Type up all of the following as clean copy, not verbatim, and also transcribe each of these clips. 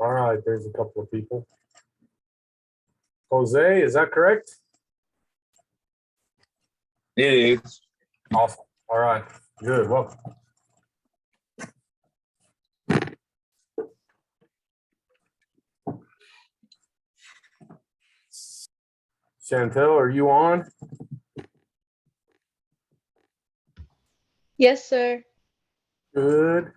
All right, there's a couple of people. Jose, is that correct? It is. Awesome. All right, good. Welcome. Chantel, are you on? Yes, sir. Good.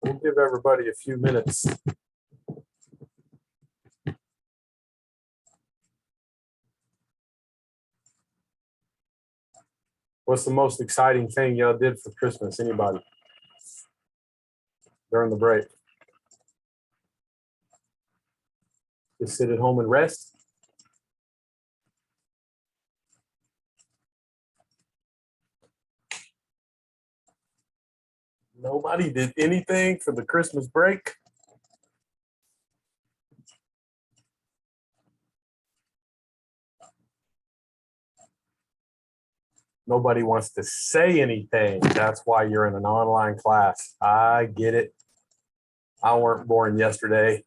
We'll give everybody a few minutes. What's the most exciting thing y'all did for Christmas? Anybody? During the break? Just sit at home and rest? Nobody did anything for the Christmas break? Nobody wants to say anything. That's why you're in an online class. I get it. I weren't born yesterday.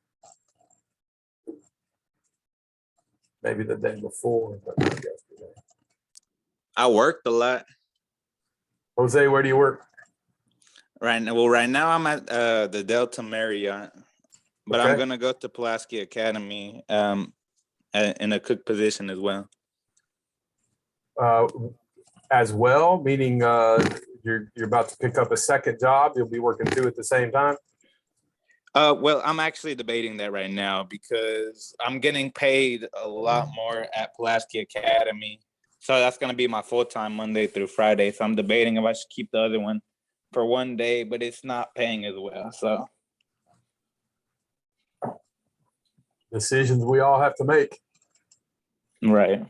Maybe the day before, but not yesterday. I worked a lot. Jose, where do you work? Right now I'm at the Delta Marriott, but Okay. I'm gonna go to Pulaski Academy in a cook position as well. As well, meaning you're about to pick up a second job. You'll be working two at the same time. Well, I'm actually debating that right now because I'm getting paid a lot more at Pulaski Academy. So that's going to be my full-time Monday through Friday. So I'm debating if I should keep the other one for one day, but it's not paying as well. So Decisions we all have to make. right.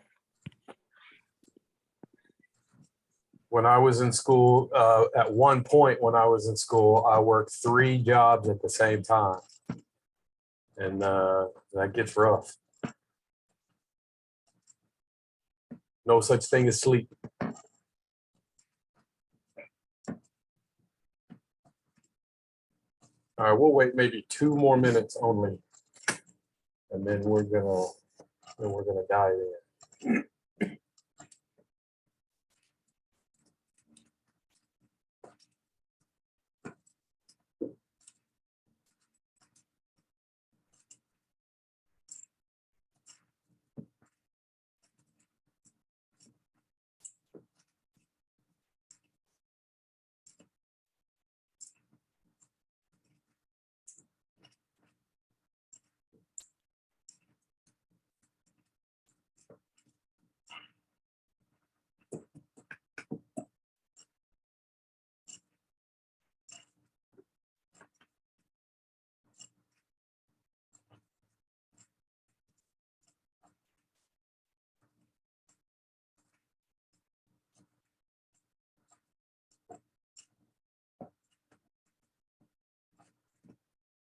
When I was in school, at one point when I was in school, I worked 3 jobs at the same time. And that gets rough. No such thing as sleep. All right, we'll wait maybe 2 more minutes only. And then we're gonna dive in.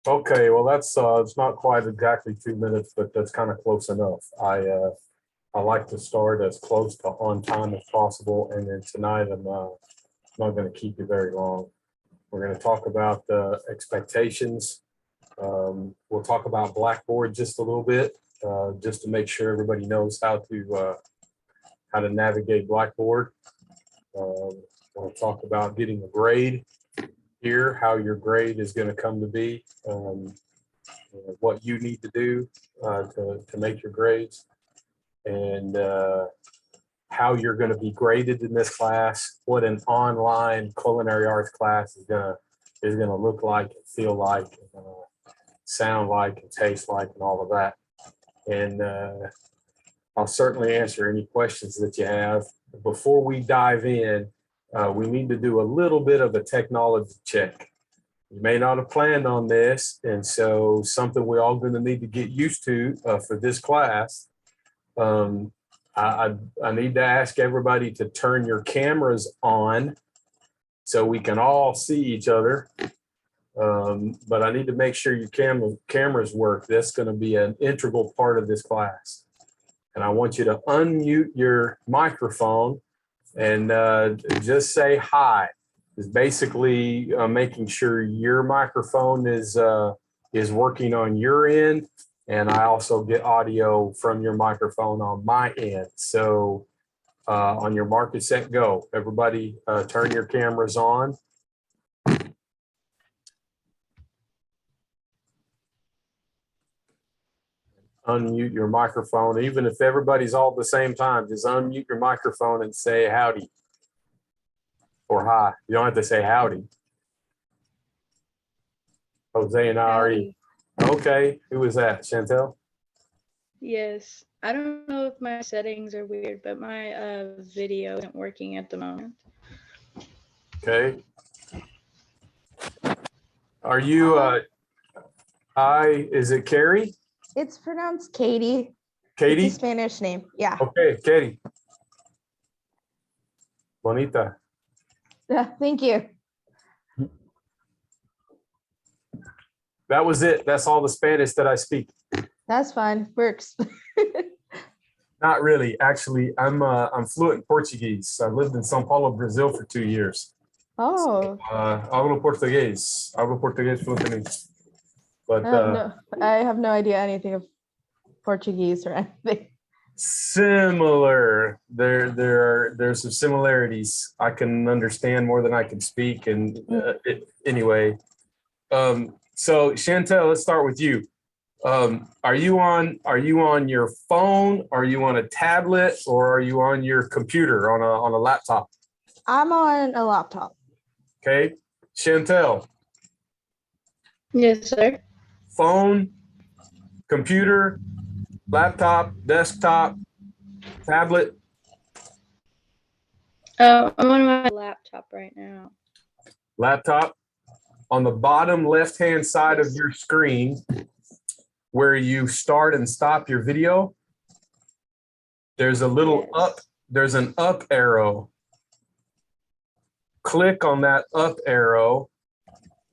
Okay, well that's it's not quite exactly 2 minutes, but that's kind of close enough. I like to start as close to on time as possible, and then tonight I'm not going to keep you very long. We're going to talk about expectations. We'll talk about Blackboard just a little bit, just to make sure everybody knows how to navigate Blackboard. We'll talk about getting a grade here, how your grade is going to come to be, what you need to do to make your grades, and how you're going to be graded in this class, what an online culinary arts class is gonna look like, and feel like, and, sound like, and taste like, and all of that. And I'll certainly answer any questions that you have. Before we dive in, we need to do a little bit of a technology check. You may not have planned on this, and so something we're all going to need to get used to for this class. I need to ask everybody to turn your cameras on so we can all see each other. But I need to make sure your cameras work. That's going to be an integral part of this class. and I want you to unmute your microphone and just say hi. It's basically making sure your microphone is working on your end, and I also get audio from your microphone on my end. So on your mark, get set, go. Everybody turn your cameras on. Unmute your microphone. Even if everybody's all at the same time, just unmute your microphone and say howdy or hi. You don't have to say howdy. Jose and I already. Okay, who was that? Chantel? Yes. I don't know if my settings are weird, but my video isn't working at the moment. Okay. Are you is it Carrie? It's pronounced Katie. Katie? It's a Spanish name. Yeah. Okay, Katie. Bonita. Thank you. That was it. That's all the Spanish that I speak. That's fine. Works. Not really. Actually, I'm fluent in Portuguese. I lived in São Paulo, Brazil for 2 years. Oh. Hablo português. Hablo português fluently. But No, I have no idea anything of Portuguese or anything. similar. There's some similarities. I can understand more than I can speak. And anyway, so Chantel, let's start with you. Are you on your phone? Are you on a tablet, or are you on your computer on a laptop? I'm on a laptop. Okay, Chantel. Yes, sir. Phone, computer, laptop, desktop, tablet. I'm on my laptop right now. Laptop. On the bottom left-hand side of Yes. your screen, where you start and stop your video, there's a little Yes. there's an up arrow. Click on that up arrow,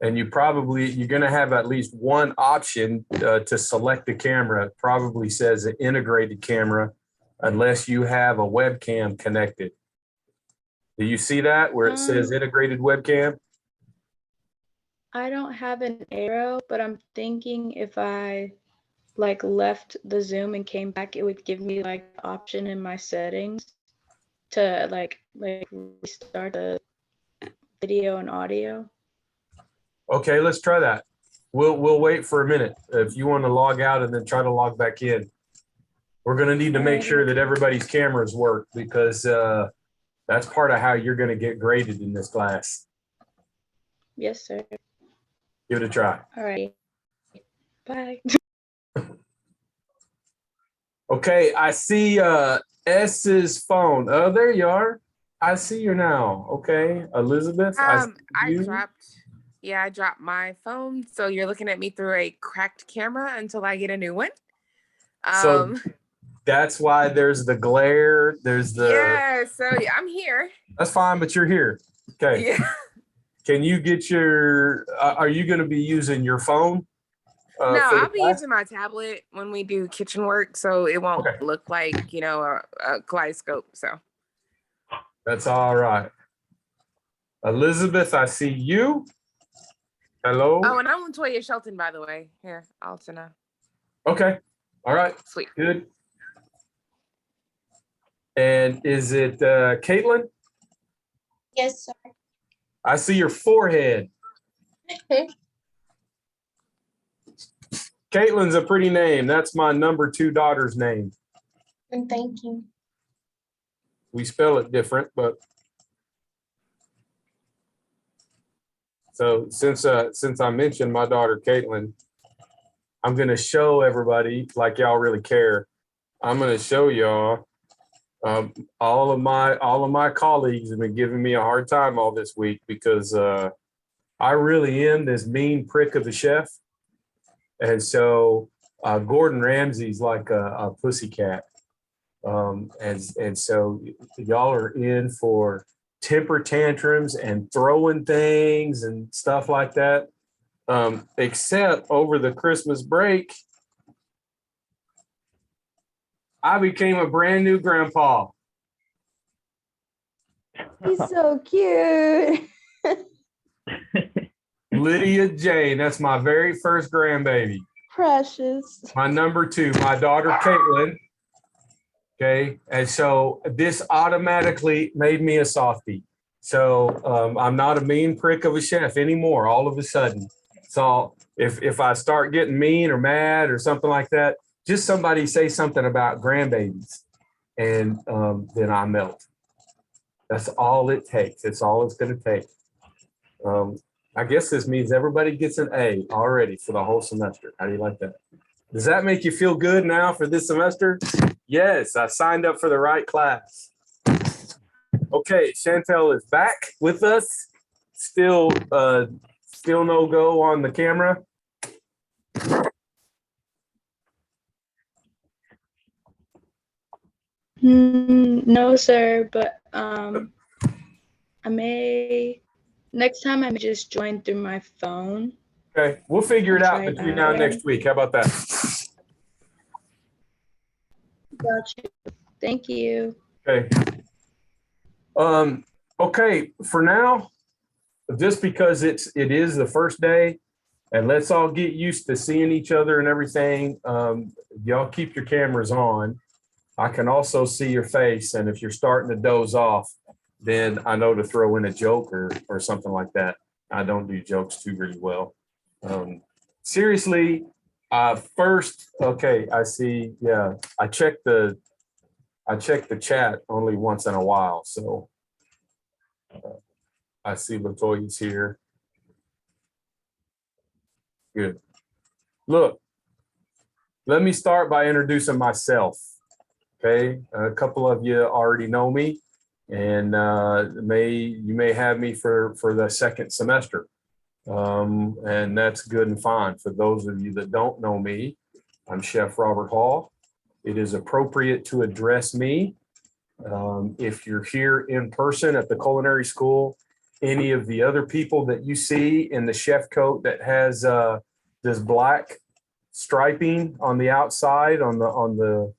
and you're going to have at least one option to select the camera. It probably says an integrated camera, unless you have a webcam connected. Do you see that where it says integrated webcam? I don't have an arrow, but I'm thinking if I like left the Zoom and came back, it would give me like the option in my settings to like restart the video and audio. Okay, let's try that. We'll wait for a minute. If you want to log out and then try to log back in. We're going to need to make sure that everybody's cameras work, because that's part of how you're going to get graded in this class. Yes, sir. Give it a try. All right. Bye. Okay, I see S's phone. Oh, there you are. I see you now. Okay, Elizabeth. I dropped my phone. So you're looking at me through a cracked camera until I get a new one. So that's why there's the glare. There's the yeah. So yeah, I'm here. That's fine, but you're here. Okay. Yeah. Can you get your? Are you going to be using your phone? No, I'll be using my tablet when we do kitchen work, so it won't look like a kaleidoscope. So that's all right. Elizabeth, I see you. Hello. Oh, and I'm on Toya Shelton, by the way. Here, I'll send a. Okay. All right. Sweet. Good. And is it Caitlin? Yes, sir. I see your forehead. Caitlin's a pretty name. That's my number 2 daughter's name. And thank you. We spell it different, but so since I mentioned my daughter Caitlin, I'm gonna show everybody, like y'all really care. I'm gonna show y'all. All of my colleagues have been giving me a hard time all this week because I really am this mean prick of a chef. And so Gordon Ramsay's like a pussycat. And so y'all are in for temper tantrums and throwing things and stuff like that. Except over the Christmas break, I became a brand new grandpa. He's so cute. Lydia Jane, that's my very first grandbaby. Precious. My number 2, my daughter Caitlin. Okay, and so this automatically made me a softie. So I'm not a mean prick of a chef anymore. All of a sudden, so if I start getting mean or mad or something like that, just somebody say something about grandbabies, and then I melt. That's all it takes. It's all it's going to take. I guess this means everybody gets an A already for the whole semester. How do you like that? Does that make you feel good now for this semester? Yes, I signed up for the right class. Okay, Chantel is back with us. Still no go on the camera. No, sir, but I may next time I may just join through my phone. Okay, we'll figure it I'll out try between that. now and next week. How about that? Got you. Thank you. Okay. Okay, for now, just because it is the first day, and let's all get used to seeing each other and everything. Y'all keep your cameras on. I can also see your face, and if you're starting to doze off, then I know to throw in a joke or something like that. I don't do jokes too really well. Seriously, first, okay, I see. Yeah, I check the chat only once in a while, so I see Latoya's here. Good. Look, let me start by introducing myself. Okay, a couple of you already know me, and you may have me for the second semester, and that's good and fine. For those of you that don't know me, I'm Chef Robert Hall. It is appropriate to address me. If you're here in person at the culinary school, any of the other people that you see in the chef coat that has this black striping on the outside, on the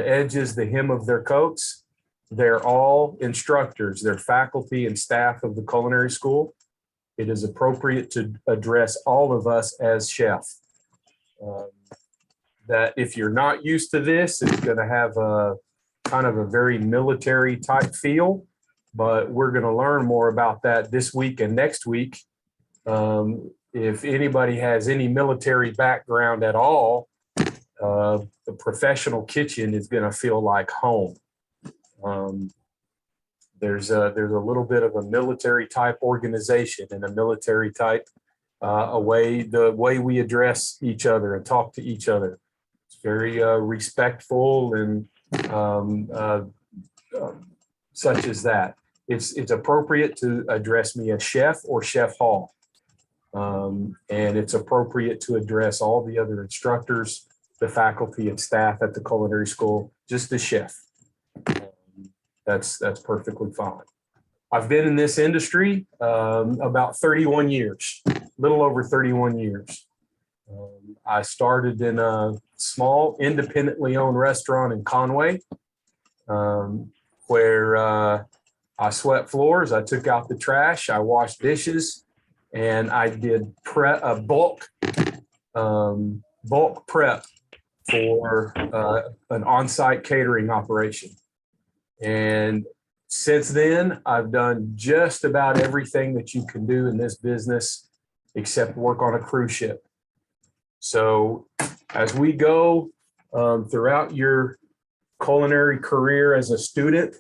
edges, the hem of their coats, they're all instructors. They're faculty and staff of the culinary school. It is appropriate to address all of us as chef. That if you're not used to this, it's going to have a kind of a very military type feel, but we're going to learn more about that this week and next week. If anybody has any military background at all, the professional kitchen is going to feel like home. There's a little bit of a military type organization and a military type the way we address each other and talk to each other. It's very respectful and such as that. It's appropriate to address me as Chef or Chef Hall. And it's appropriate to address all the other instructors, the faculty and staff at the culinary school, just the chef. That's perfectly fine. I've been in this industry about 31 years, a little over 31 years. I started in a small independently owned restaurant in Conway, where I swept floors, I took out the trash, I washed dishes, and I did bulk prep for an on-site catering operation. And since then, I've done just about everything that you can do in this business except work on a cruise ship. So as we go throughout your culinary career as a student,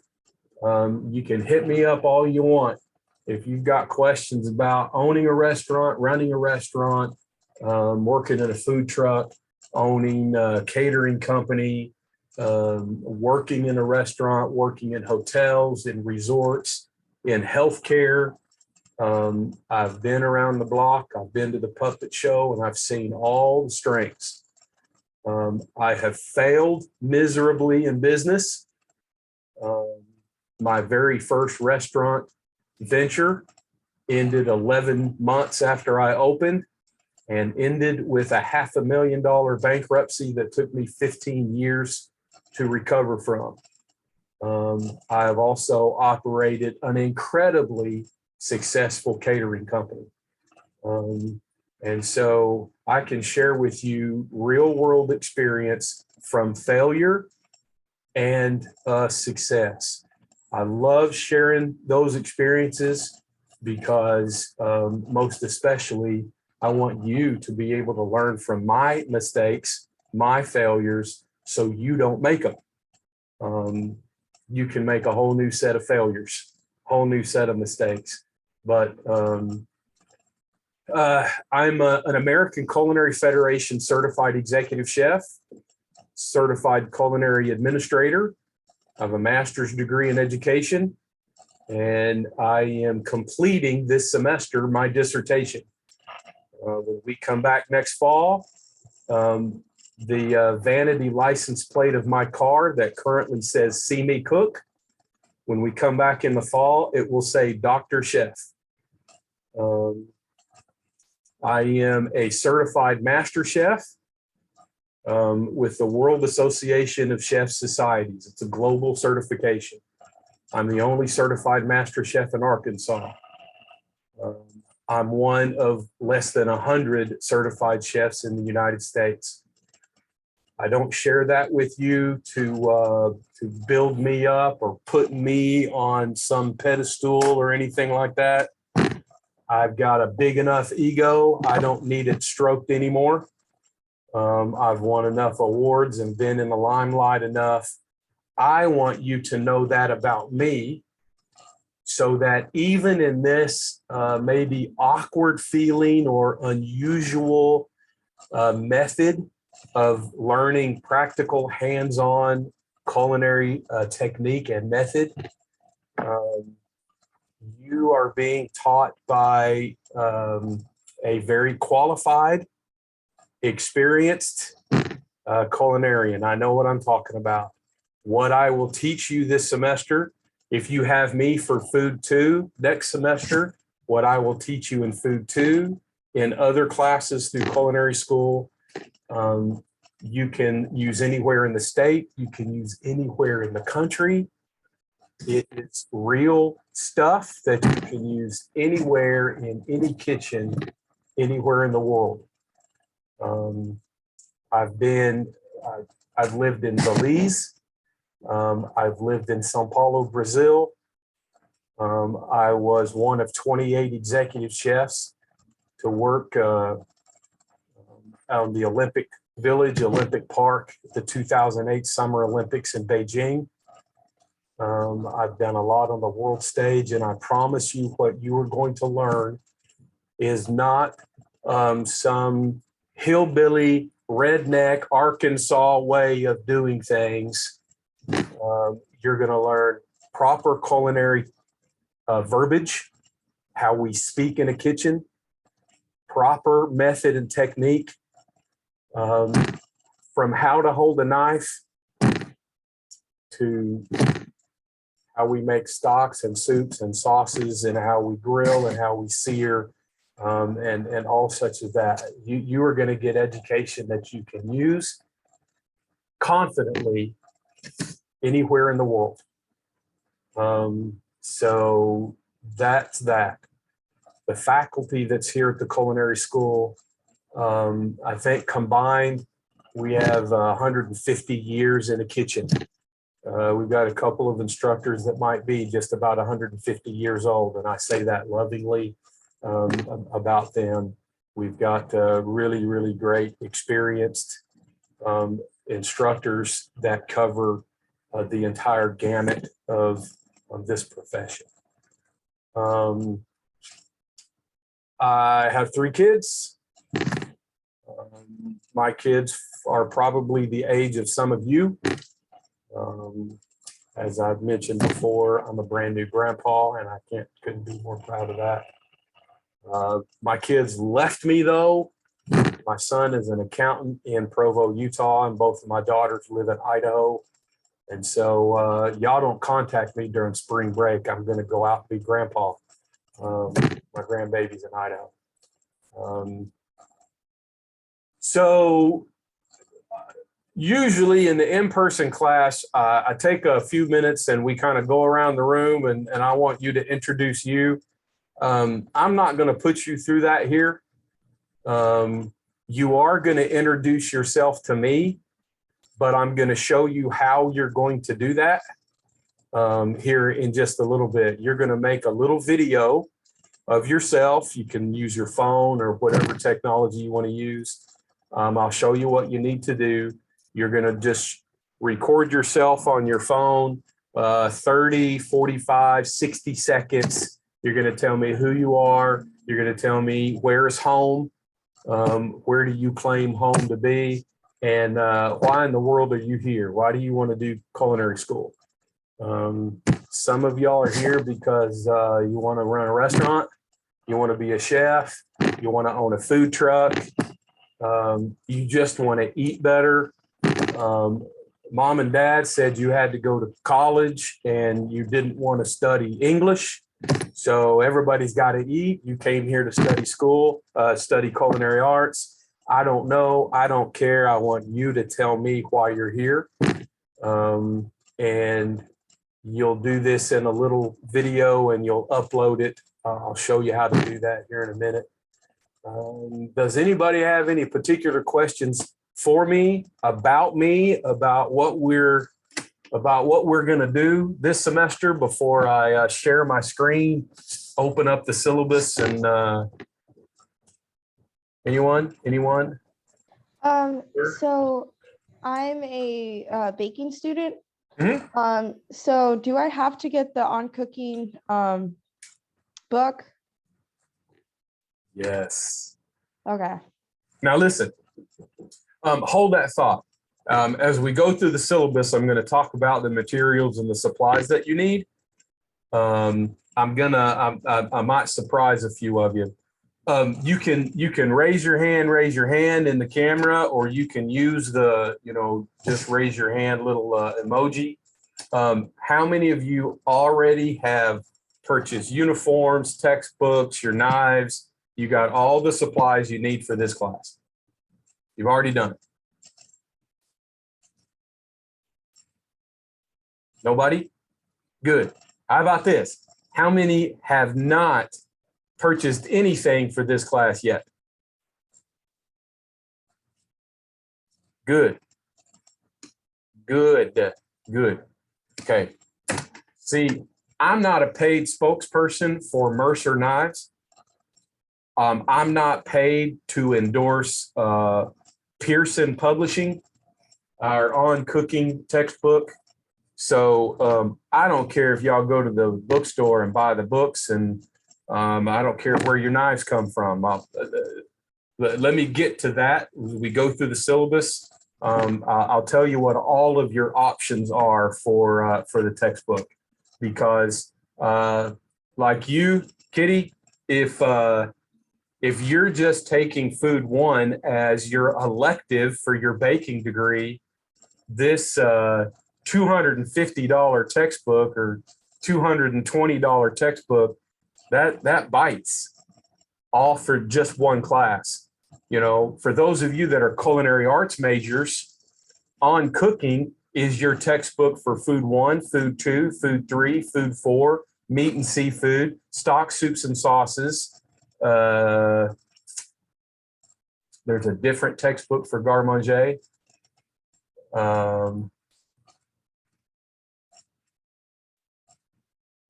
you can hit me up all you want. If you've got questions about owning a restaurant, running a restaurant, working in a food truck, owning a catering company, working in a restaurant, working in hotels, in resorts, in healthcare. I've been around the block. I've been to the puppet show, and I've seen all the strengths. I have failed miserably in business. My very first restaurant venture ended 11 months after I opened, and ended with a $500,000 bankruptcy that took me 15 years to recover from. I have also operated an incredibly successful catering company. And so I can share with you real world experience from failure and success. I love sharing those experiences because most especially, I want you to be able to learn from my mistakes, my failures, so you don't make them. You can make a whole new set of failures, whole new set of mistakes. But I'm an American Culinary Federation certified executive chef, certified culinary administrator. I have a master's degree in education, and I am completing this semester my dissertation. When we come back next fall, the vanity license plate of my car that currently says "See Me Cook," when we come back in the fall, it will say Dr. Chef. I am a certified master chef with the World Association of Chef Societies. It's a global certification. I'm the only certified master chef in Arkansas. I'm one of less than 100 certified chefs in the United States. I don't share that with you to build me up or put me on some pedestal or anything like that. I've got a big enough ego. I don't need it stroked anymore. I've won enough awards and been in the limelight enough. I want you to know that about me, so that even in this maybe awkward feeling or unusual method of learning practical hands-on culinary technique and method, you are being taught by a very qualified, experienced culinarian. I know what I'm talking about. What I will teach you this semester, if you have me for Food 2 next semester, what I will teach you in Food 2, in other classes through culinary school, you can use anywhere in the state, you can use anywhere in the country. It is real stuff that you can use anywhere in any kitchen, anywhere in the world. I've lived in Belize. I've lived in Sao Paulo, Brazil. I was one of 28 executive chefs to work on the Olympic Village, Olympic Park, the 2008 Summer Olympics in Beijing. I've done a lot on the world stage, and I promise you what you are going to learn is not some hillbilly, redneck, Arkansas way of doing things. You're going to learn proper culinary verbiage, how we speak in a kitchen, proper method and technique, from how to hold a knife to how we make stocks and soups and sauces, and how we grill and how we sear, and all such as that. You are going to get education that you can use confidently anywhere in the world. So that's that. The faculty that's here at the culinary school, I think combined, we have 150 years in a kitchen. We've got a couple of instructors that might be just about 150 years old, and I say that lovingly about them. We've got really, really great, experienced instructors that cover the entire gamut of this profession. I have 3 kids. My kids are probably the age of some of you. As I've mentioned before, I'm a brand new grandpa, and I couldn't be more proud of that. My kids left me though. My son is an accountant in Provo, Utah, and both of my daughters live in Idaho. And so y'all don't contact me during spring break. I'm going to go out and be grandpa. My grandbaby's in Idaho. Usually in the in-person class, I take a few minutes and we kind of go around the room and I want you to introduce you. I'm not going to put you through that here. You are going to introduce yourself to me, but I'm going to show you how you're going to do that here in just a little bit. You're going to make a little video of yourself. You can use your phone or whatever technology you want to use. I'll show you what you need to do. You're going to just record yourself on your phone, 30, 45, 60 seconds. You're going to tell me who you are. You're going to tell me where is home. Where do you claim home to be? And why in the world are you here? Why do you want to do culinary school? Some of y'all are here because you want to run a restaurant. You want to be a chef. You want to own a food truck. You just want to eat better. Mom and dad said you had to go to college and you didn't want to study English. So everybody's got to eat. You came here to study school, study culinary arts. I don't know. I don't care. I want you to tell me why you're here. And you'll do this in a little video and you'll upload it. I'll show you how to do that here in a minute. Does anybody have any particular questions for me, about what we're going to do this semester before I share my screen, open up the syllabus, and anyone? So I'm a baking student. Mhm. So do I have to get the On Cooking book? Yes. Okay. Now listen, hold that thought. As we go through the syllabus, I'm going to talk about the materials and the supplies that you need. I might surprise a few of you. You can raise your hand in the camera, or you can use the, just raise your hand little emoji. How many of you already have purchased uniforms, textbooks, your knives? You got all the supplies you need for this class. You've already done it. Nobody? Good. How about this? How many have not purchased anything for this class yet? Good. Good. Good. Okay. See, I'm not a paid spokesperson for Mercer Knives. I'm not paid to endorse Pearson Publishing, our On Cooking textbook. So I don't care if y'all go to the bookstore and buy the books, and I don't care where your knives come from. Let me get to that. As we go through the syllabus, I'll tell you what all of your options are for the textbook, because like you, Kitty, if you're just taking Food 1 as your elective for your baking degree, this $250 textbook or $220 textbook, that bites all for just one class. For those of you that are culinary arts majors, On Cooking is your textbook for Food 1, Food 2, Food 3, Food 4, meat and seafood, stock, soups, and sauces. There's a different textbook for garde manger.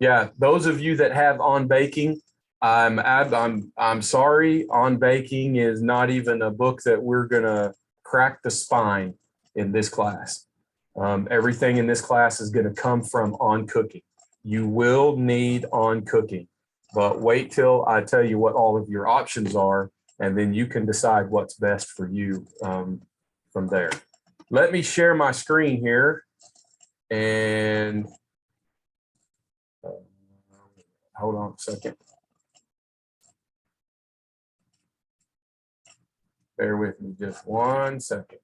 Yeah, those of you that have On Baking, I'm sorry. On Baking is not even a book that we're gonna crack the spine in this class. Everything in this class is gonna come from On Cooking. You will need On Cooking, but wait till I tell you what all of your options are, and then you can decide what's best for you from there. Let me share my screen here, and hold on a second. Bear with me just 1 second.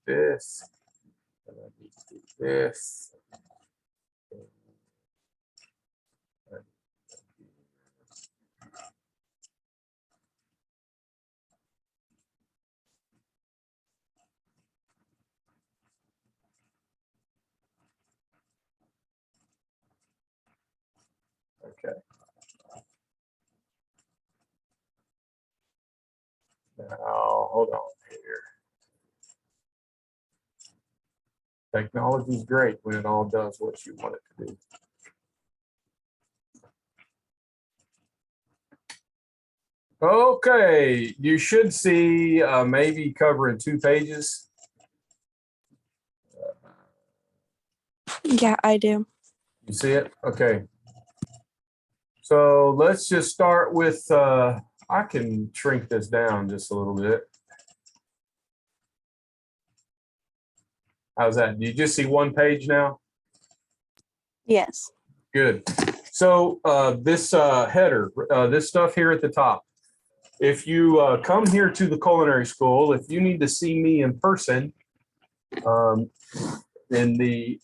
This, and I need to do this. Okay. Now, hold on here. Technology is great when it all does what you want it to do. Okay, you should see maybe covering 2 pages. Yeah, I do. You see it? Okay. So let's just start with, I can shrink this down just a little bit. How's that? Do you just see 1 page now? Yes. Good. So this header, this stuff here at the top, if you come here to the culinary school, if you need to see me in person, in the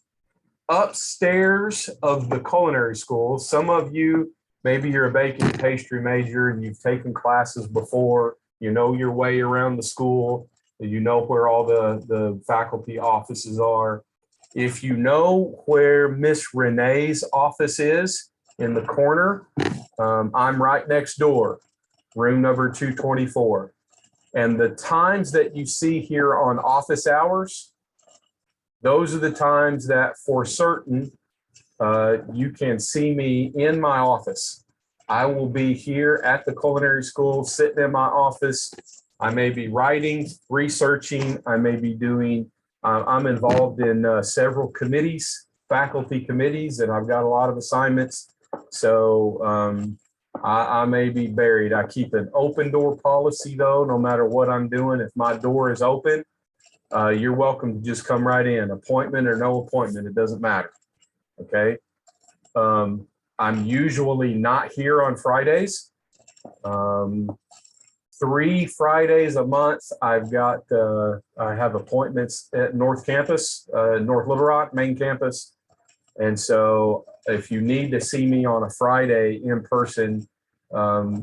upstairs of the culinary school, some of you, maybe you're a baking pastry major and you've taken classes before, you know your way around the school, you know where all the faculty offices are. If you know where Miss Renee's office is in the corner, I'm right next door, room number 224. And the times that you see here on office hours, those are the times that for certain you can see me in my office. I will be here at the culinary school, sitting in my office. I may be writing, researching. I may be doing, I'm involved in several committees, faculty committees, and I've got a lot of assignments. So I may be buried. I keep an open door policy though, no matter what I'm doing. If my door is open, you're welcome to just come right in, appointment or no appointment, it doesn't matter. Okay. I'm usually not here on Fridays. 3 Fridays a month, I've got, I have appointments at North Campus, North Little Rock, main campus. And so if you need to see me on a Friday in person,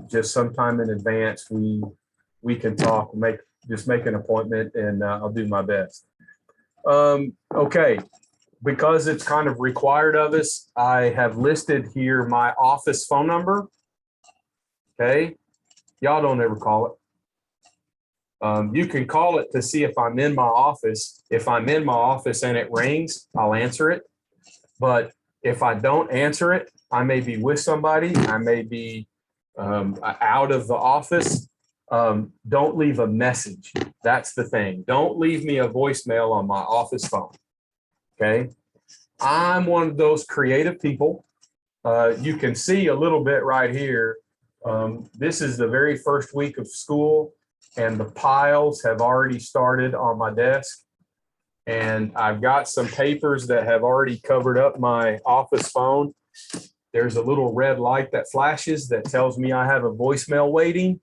just sometime in advance, we can talk, just make an appointment and I'll do my best. Okay, because it's kind of required of us, I have listed here my office phone number. Okay, y'all don't ever call it. You can call it to see if I'm in my office. If I'm in my office and it rings, I'll answer it. But if I don't answer it, I may be with somebody, I may be out of the office. Don't leave a message. That's the thing. Don't leave me a voicemail on my office phone. Okay. I'm one of those creative people. You can see a little bit right here. This is the very first week of school and the piles have already started on my desk. And I've got some papers that have already covered up my office phone. There's a little red light that flashes that tells me I have a voicemail waiting.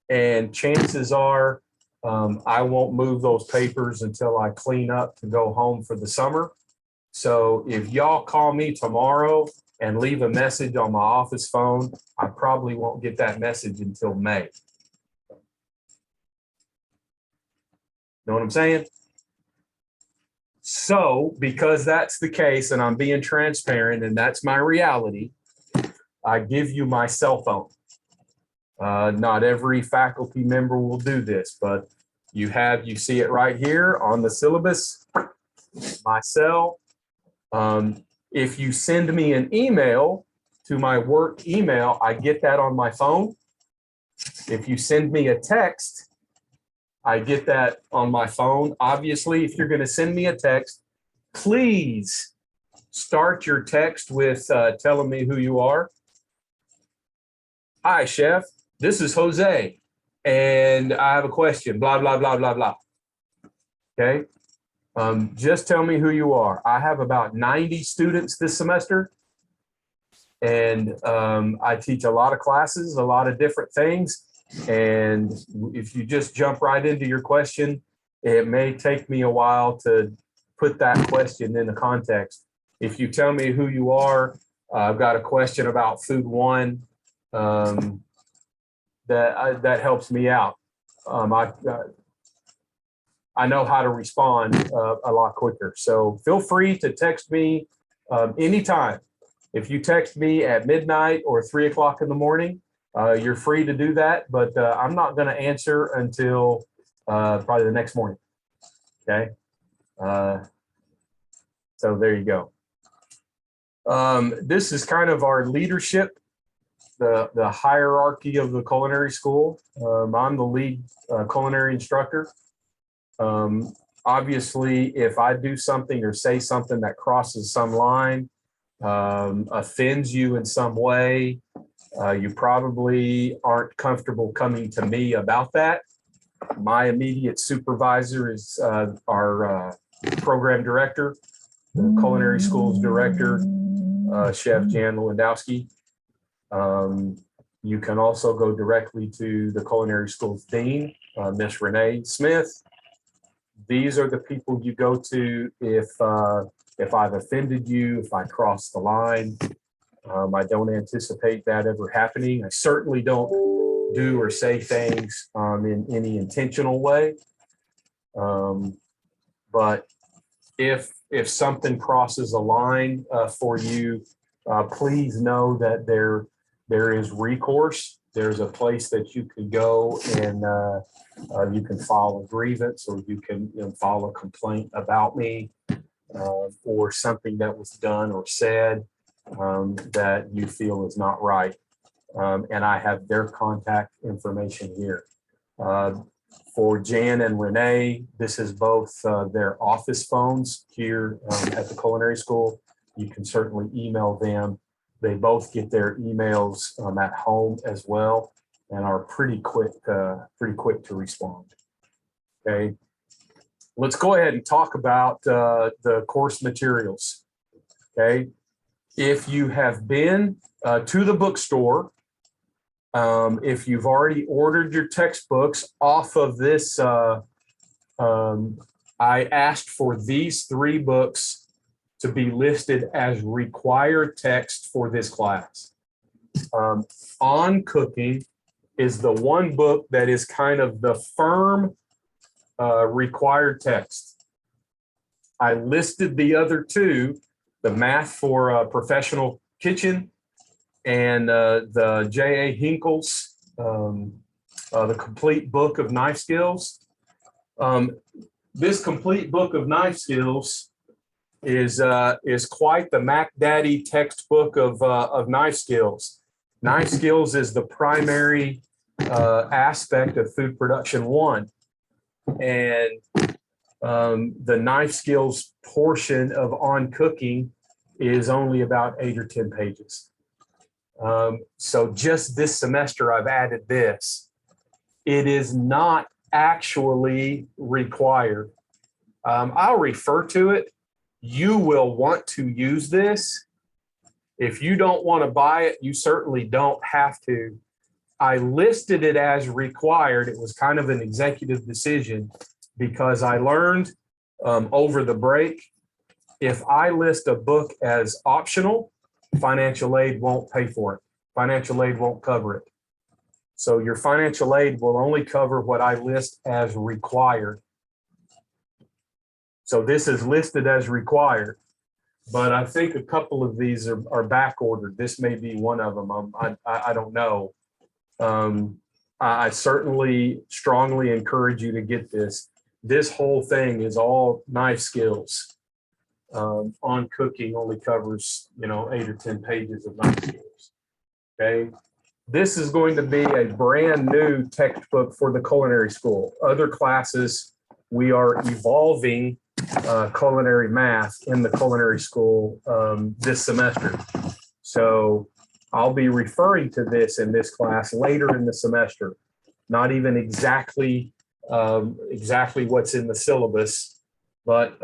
And chances are I won't move those papers until I clean up to go home for the summer. So if y'all call me tomorrow and leave a message on my office phone, I probably won't get that message until May. Know what I'm saying? So because that's the case and I'm being transparent and that's my reality, I give you my cell phone. Not every faculty member will do this, but you see it right here on the syllabus, my cell. If you send me an email to my work email, I get that on my phone. If you send me a text, I get that on my phone. Obviously, if you're going to send me a text, please start your text with telling me who you are. Hi, chef. This is Jose, and I have a question, blah, blah, blah, blah, blah. Okay. Just tell me who you are. I have about 90 students this semester, and I teach a lot of classes, a lot of different things. And if you just jump right into your question, it may take me a while to put that question into context. If you tell me who you are, I've got a question about food one, that helps me out. I know how to respond a lot quicker. So feel free to text me anytime. If you text me at midnight or 3 o'clock in the morning, you're free to do that, but I'm not going to answer until probably the next morning. Okay. So there you go. This is kind of our leadership, the hierarchy of the culinary school. I'm the lead culinary instructor. Obviously, if I do something or say something that crosses some line, offends you in some way, you probably aren't comfortable coming to me about that. My immediate supervisor is our program director, the culinary school's director, Chef Jan Lewandowski. You can also go directly to the culinary school's dean, Miss Renee Smith. These are the people you go to if I've offended you, if I crossed the line. I don't anticipate that ever happening. I certainly don't do or say things in any intentional way. But if something crosses a line for you, please know that there is recourse. There's a place that you can go and you can file a grievance, or you can file a complaint about me or something that was done or said that you feel is not right. And I have their contact information here. For Jan and Renee, this is both their office phones here at the culinary school. You can certainly email them. They both get their emails at home as well, and are pretty quick to respond. Okay, let's go ahead and talk about the course materials. Okay, if you have been to the bookstore, if you've already ordered your textbooks off of this, I asked for these 3 books to be listed as required text for this class. On Cooking is the one book that is kind of the firm required text. I listed the other 2, the Math for Professional Kitchen and the J.A. Hinkle's, the Complete Book of Knife Skills. This Complete Book of Knife Skills is quite the Mac Daddy textbook of knife skills. Knife skills is the primary aspect of food production 1, and the knife skills portion of On Cooking is only about 8 or 10 pages. So just this semester, I've added this. It is not actually required. I'll refer to it. You will want to use this. If you don't want to buy it, you certainly don't have to. I listed it as required. It was kind of an executive decision because I learned over the break, if I list a book as optional, financial aid won't pay for it. Financial aid won't cover it. So your financial aid will only cover what I list as required. So this is listed as required, but I think a couple of these are back ordered. This may be one of them. I don't know. I certainly strongly encourage you to get this. This whole thing is all knife skills. On Cooking only covers 8 or 10 pages of knife skills. Okay, this is going to be a brand new textbook for the culinary school. Other classes, we are evolving culinary math in the culinary school this semester. So I'll be referring to this in this class later in the semester. Not even exactly what's in the syllabus, but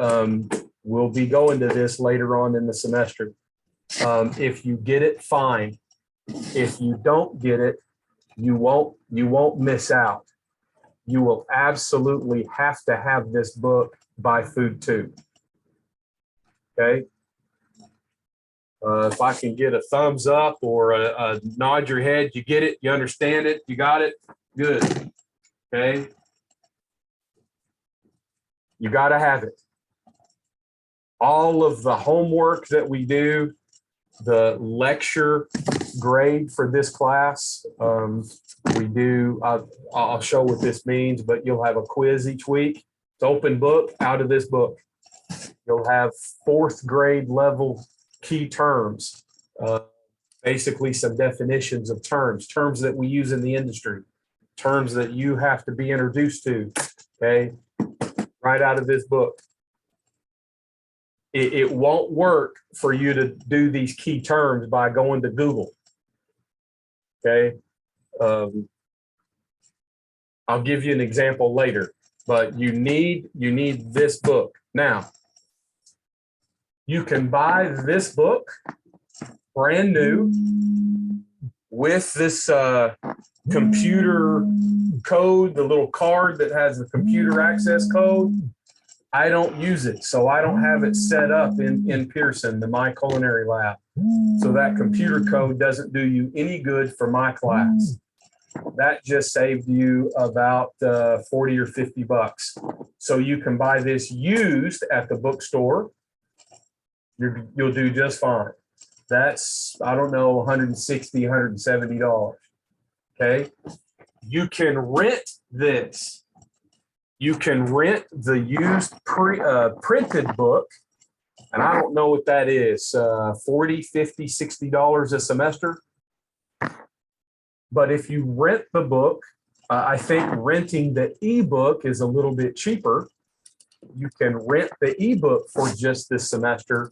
we'll be going to this later on in the semester. If you get it, fine. If you don't get it, you won't miss out. You will absolutely have to have this book by Food 2. Okay. If I can get a thumbs up or a nod your head, you get it, you understand it, you got it, good. Okay. You got to have it. All of the homework that we do The lecture grade for this class, we do, I'll show what this means, but you'll have a quiz each week. It's open book out of this book. You'll have 4th grade level key terms, basically some definitions of terms that we use in the industry, terms that you have to be introduced to, okay, right out of this book. It won't work for you to do these key terms by going to Google, okay? I'll give you an example later, but you need this book. Now, you can buy this book brand new with this computer code, the little card that has the computer access code. I don't use it, so I don't have it set up in Pearson, my culinary lab. So that computer code doesn't do you any good for my class. That just saved you about 40 or 50 bucks. So you can buy this used at the bookstore. You'll do just fine. That's, I don't know, $160, $170. Okay. You can rent this. You can rent the used printed book, and I don't know what that is, $40, $50, $60 a semester. But if you rent the book, I think renting the ebook is a little bit cheaper. You can rent the ebook for just this semester.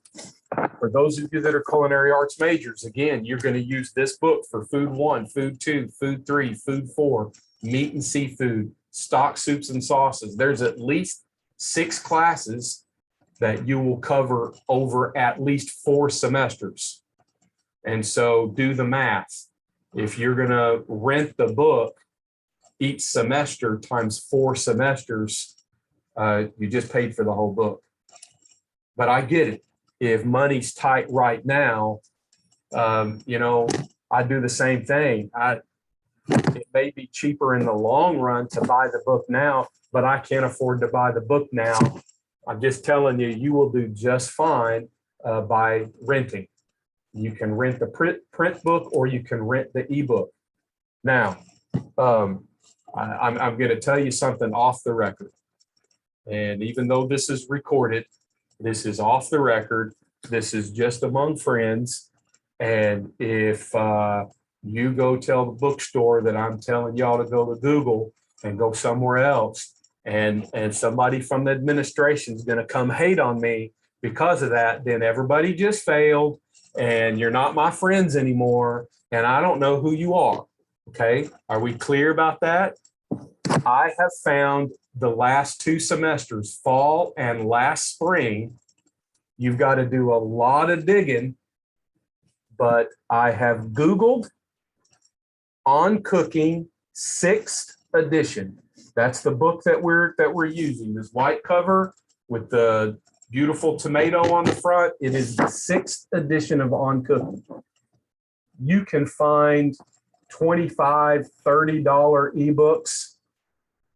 For those of you that are culinary arts majors, again, you're going to use this book for food 1, food 2, food 3, food 4, meat and seafood, stock, soups, and sauces. There's at least 6 classes that you will cover over at least 4 semesters. And so do the math. If you're going to rent the book each semester times 4 semesters, you just paid for the whole book. But I get it. If money's tight right now, you know, I do the same thing. It may be cheaper in the long run to buy the book now, but I can't afford to buy the book now. I'm just telling you, you will do just fine by renting. You can rent the print book or you can rent the ebook. Now, I'm going to tell you something off the record. And even though this is recorded, this is off the record. This is just among friends. And if you go tell the bookstore that I'm telling y'all to go to Google and go somewhere else, and somebody from the administration is going to come hate on me because of that, then everybody just failed and you're not my friends anymore. And I don't know who you are. Okay. Are we clear about that? I have found the last 2 semesters, fall and last spring, you've got to do a lot of digging, but I have Googled On Cooking 6th edition. That's the book that we're using. This white cover with the beautiful tomato on the front. It is the 6th edition of On Cooking. You can find $25, $30 ebooks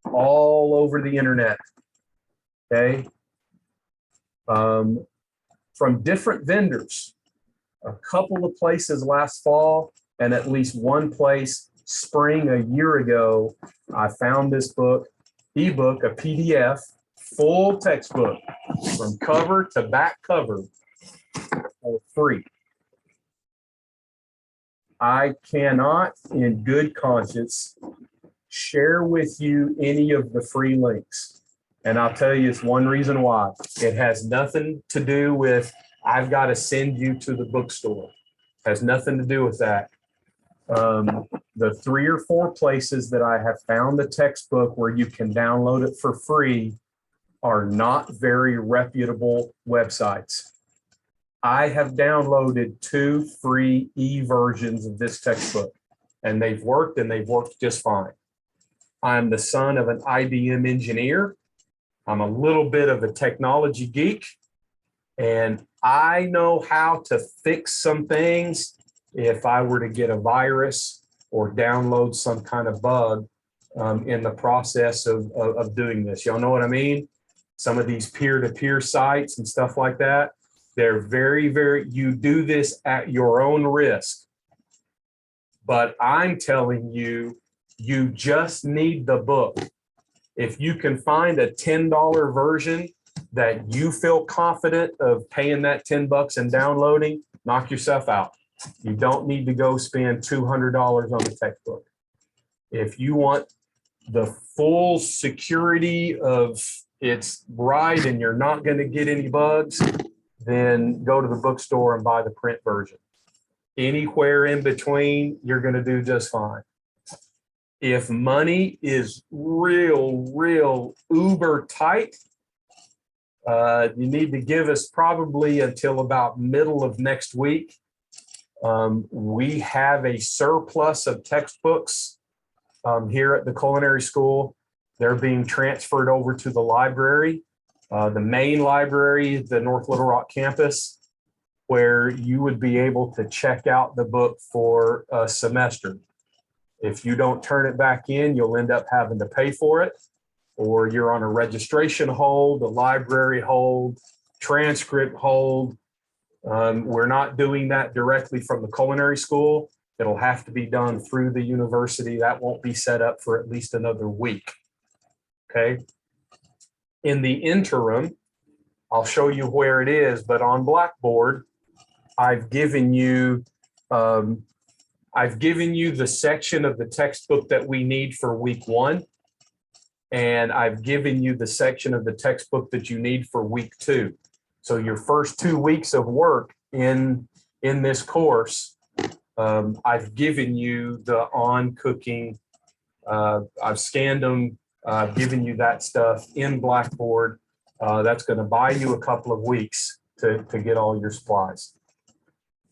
all over the internet. Okay. From different vendors. A couple of places last fall and at least one place spring a year ago, I found this book, ebook, a PDF, full textbook from cover to back cover for free. I cannot in good conscience share with you any of the free links. And I'll tell you, it's one reason why. It has nothing to do with, I've got to send you to the bookstore. It has nothing to do with that. The 3 or 4 places that I have found the textbook where you can download it for free are not very reputable websites. I have downloaded 2 free e-versions of this textbook, and they've worked just fine. I'm the son of an IBM engineer. I'm a little bit of a technology geek, and I know how to fix some things if I were to get a virus or download some kind of bug in the process of doing this. Y'all know what I mean? Some of these peer-to-peer sites and stuff like that. They're you do this at your own risk. But I'm telling you, you just need the book. If you can find a $10 version that you feel confident of paying that $10 and downloading, knock yourself out. You don't need to go spend $200 on the textbook. If you want the full security of it's right and you're not going to get any bugs, then go to the bookstore and buy the print version. Anywhere in between, you're going to do just fine. If money is real uber tight, you need to give us probably until about middle of next week. We have a surplus of textbooks here at the culinary school. They're being transferred over to the library, the main library, the North Little Rock campus, where you would be able to check out the book for a semester. If you don't turn it back in, you'll end up having to pay for it, or you're on a registration hold, a library hold, transcript hold. We're not doing that directly from the culinary school. It'll have to be done through the university. That won't be set up for at least another week. Okay. In the interim, I'll show you where it is, but on Blackboard, I've given you the section of the textbook that we need for week 1. And I've given you the section of the textbook that you need for week 2. So your first 2 weeks of work in this course, I've given you the on cooking. I've scanned them, I've given you that stuff in Blackboard. That's going to buy you a couple of weeks to get all your supplies.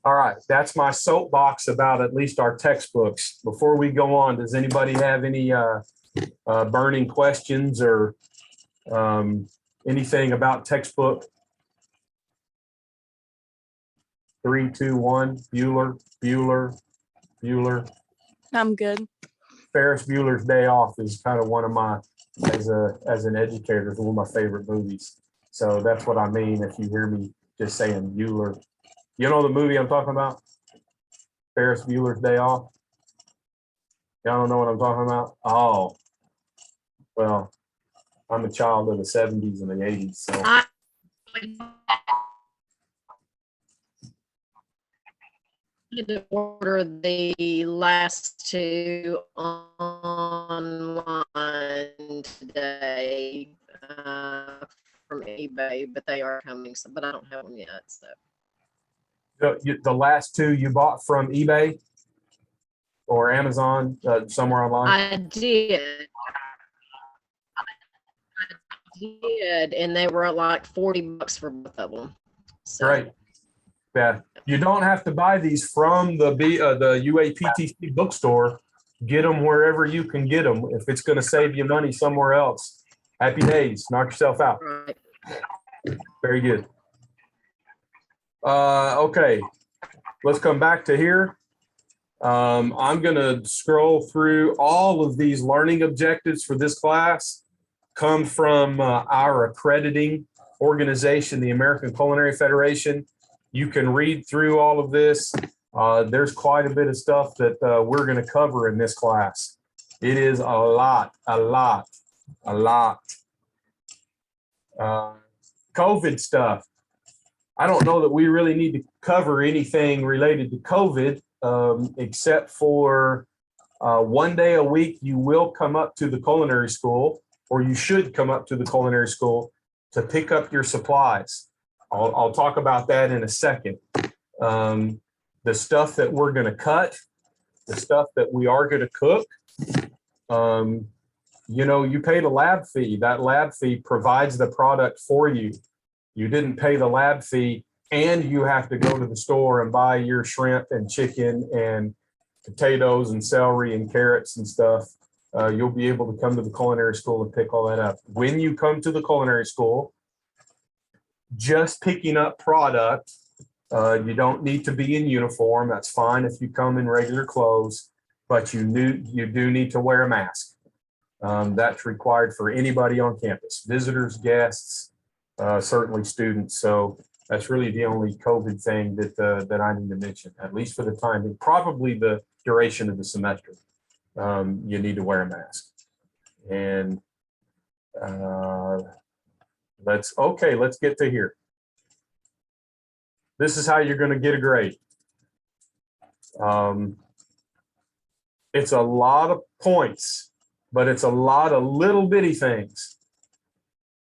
All right, that's my soapbox about at least our textbooks. Before we go on, does anybody have any burning questions or anything about textbook? 3, 2, 1. Bueller. I'm good. Ferris Bueller's Day Off is kind of one of my, as an educator, is one of my favorite movies. So that's what I mean if you hear me just saying Bueller. You know the movie I'm talking about? Ferris Bueller's Day Off? Y'all don't know what I'm talking about? Oh, well, I'm a child of the 70s and the 80s. So to order the last 2 online today from eBay, but they are coming. So, but I don't have them yet. So the last 2 you bought from eBay or Amazon, somewhere online? I did, and they were like $40 for both of them. So. Great. Yeah, you don't have to buy these from the UAPTC bookstore. Get them wherever you can get them. If it's going to save you money somewhere else, happy days. Knock yourself out. Right. Very good. Okay, let's come back to here. I'm going to scroll through all of these learning objectives for this class. Come from our accrediting organization, the American Culinary Federation. You can read through all of this. There's quite a bit of stuff that we're going to cover in this class. It is a lot. COVID stuff. I don't know that we really need to cover anything related to COVID, except for one day a week, you will come up to the culinary school, or you should come up to the culinary school to pick up your supplies. I'll talk about that in a second. The stuff that we're going to cut, the stuff that we are going to cook, you paid a lab fee. That lab fee provides the product for you. You didn't pay the lab fee, and you have to go to the store and buy your shrimp and chicken and potatoes and celery and carrots and stuff. You'll be able to come to the culinary school and pick all that up. When you come to the culinary school, just picking up product, you don't need to be in uniform. That's fine if you come in regular clothes, but you do need to wear a mask. That's required for anybody on campus, visitors, guests, certainly students. So That's really the only COVID thing that I need to mention, at least for the time being. Probably the duration of the semester. You need to wear a mask. And let's get to here. This is how you're going to get a grade. It's a lot of points, but it's a lot of little bitty things.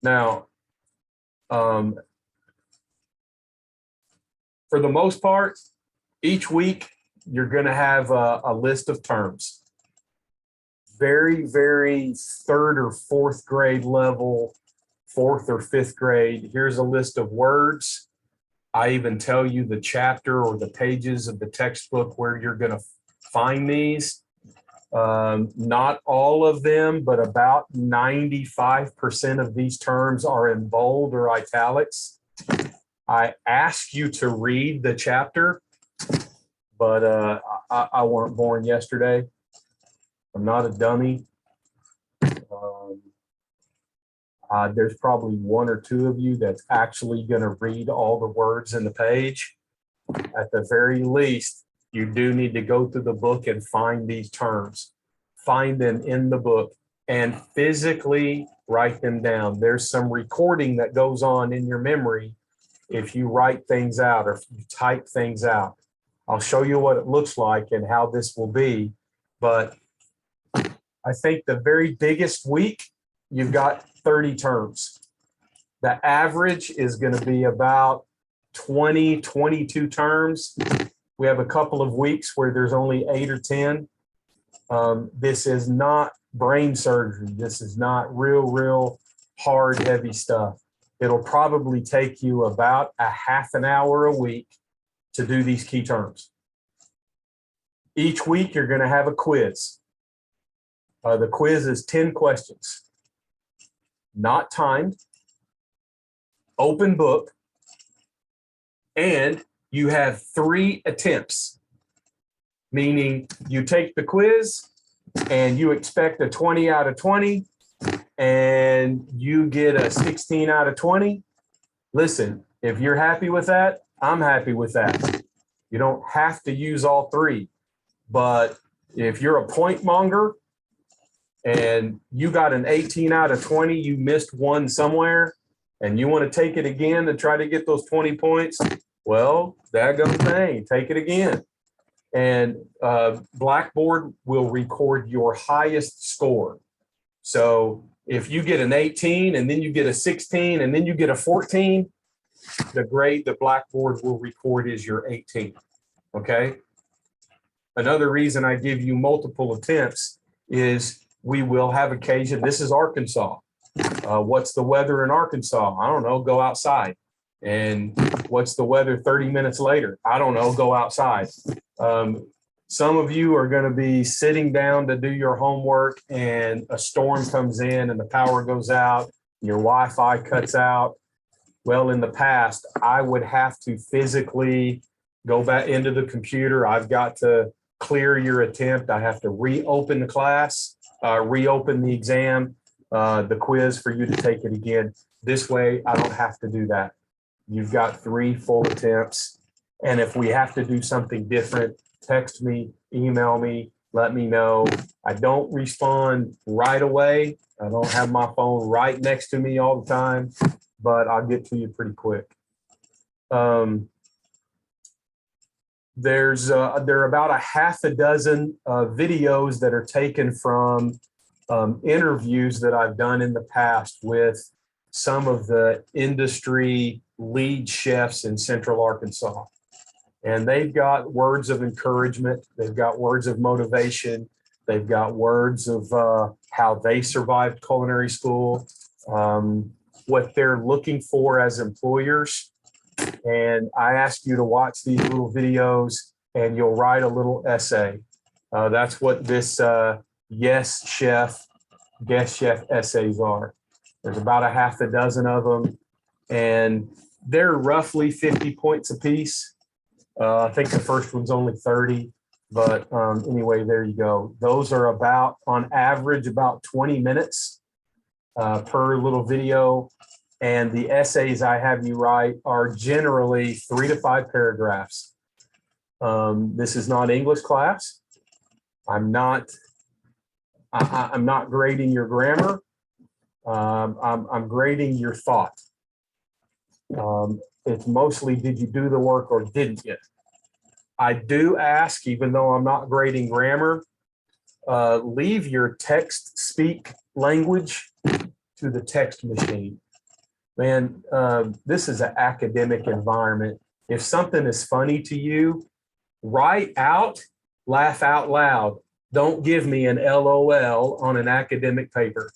Now, for the most part, each week you're going to have a list of terms. Very, very third or fourth grade level, fourth or fifth grade. Here's a list of words. I even tell you the chapter or the pages of the textbook where you're going to find these. Not all of them, but about 95% of these terms are in bold or italics. I ask you to read the chapter, but I weren't born yesterday. I'm not a dummy. There's probably one or two of you that's actually going to read all the words in the page. At the very least, you do need to go through the book and find these terms. Find them in the book and physically write them down. There's some recording that goes on in your memory if you write things out or if you type things out. I'll show you what it looks like and how this will be. But I think the very biggest week, you've got 30 terms. The average is going to be about 20, 22 terms. We have a couple of weeks where there's only 8 or 10. This is not brain surgery. This is not real hard, heavy stuff. It'll probably take you about a half an hour a week to do these key terms. Each week, you're going to have a quiz. The quiz is 10 questions, not timed, open book, and you have 3 attempts, meaning you take the quiz and you expect a 20 out of 20 and you get a 16 out of 20. Listen, if you're happy with that, I'm happy with that. You don't have to use all 3, but if you're a point monger and you got an 18 out of 20, you missed one somewhere, and you want to take it again to try to get those 20 points, well, daggone thing, take it again. And Blackboard will record your highest score. So if you get an 18 and then you get a 16 and then you get a 14, the grade that Blackboard will record is your 18, okay? Another reason I give you multiple attempts is we will have occasion. This is Arkansas. What's the weather in Arkansas? I don't know, go outside. And what's the weather 30 minutes later? I don't know, go outside. Some of you are going to be sitting down to do your homework and a storm comes in and the power goes out, your Wi-Fi cuts out. Well, in the past, I would have to physically go back into the computer. I've got to clear your attempt. I have to reopen the class, reopen the exam, the quiz for you to take it again. This way, I don't have to do that. You've got 3 full attempts. And if we have to do something different, text me, email me, let me know. I don't respond right away. I don't have my phone right next to me all the time, but I'll get to you pretty quick. There are about a half a dozen videos that are taken from interviews that I've done in the past with some of the industry lead chefs in Central Arkansas. And they've got words of encouragement. They've got words of motivation. They've got words of how they survived culinary school, what they're looking for as employers. And I ask you to watch these little videos and you'll write a little essay. That's what this Yes Chef, Guest Chef essays are. There's about a half a dozen of them, and they're roughly 50 points apiece. I think the first one's only 30, but anyway, there you go. Those are about, on average, about 20 minutes per little video. And the essays I have you write are generally 3 to 5 paragraphs. This is not English class. I'm not grading your grammar. I'm grading your thought. It's mostly, did you do the work or didn't you? I do ask, even though I'm not grading grammar, leave your text speak language to the text machine. Man, this is an academic environment. If something is funny to you, write out, laugh out loud. Don't give me an LOL on an academic paper.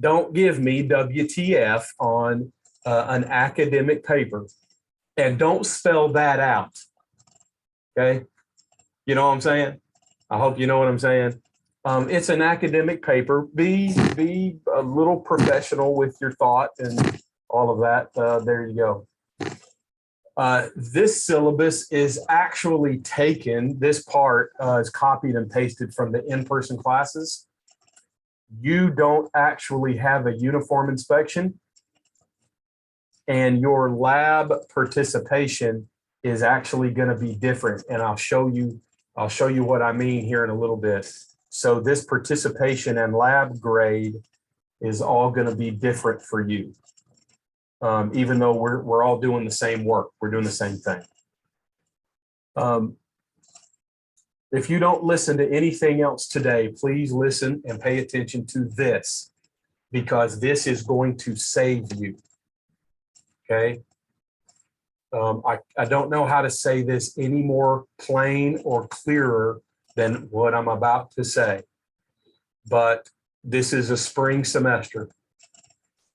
Don't give me WTF on an academic paper. And don't spell that out. Okay? You know what I'm saying? I hope you know what I'm saying. It's an academic paper. Be a little professional with your thought and all of that. There you go. This syllabus is actually taken, this part is copied and pasted from the in-person classes. You don't actually have a uniform inspection, and your lab participation is actually going to be different. And I'll show you what I mean here in a little bit. So this participation and lab grade is all going to be different for you. Even though we're all doing the same work, we're doing the same thing. If you don't listen to anything else today, please listen and pay attention to this, because this is going to save you. Okay. I don't know how to say this any more plain or clearer than what I'm about to say, but this is a spring semester,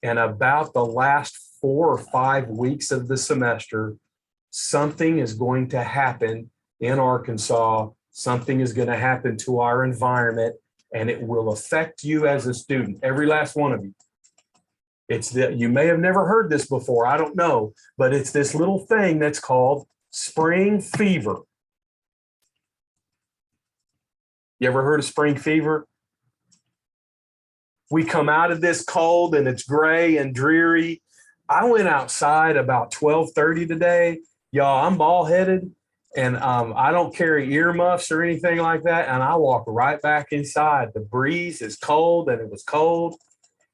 and about the last 4 or 5 weeks of the semester, something is going to happen in Arkansas. Something is going to happen to our environment, and it will affect you as a student, every last one of you. It's that you may have never heard this before, I don't know, but it's this little thing that's called spring fever. You ever heard of spring fever? We come out of this cold and it's gray and dreary. I went outside about 12:30 today. Y'all, I'm bald-headed, and I don't carry earmuffs or anything like that, and I walk right back inside. The breeze is cold, and it was cold,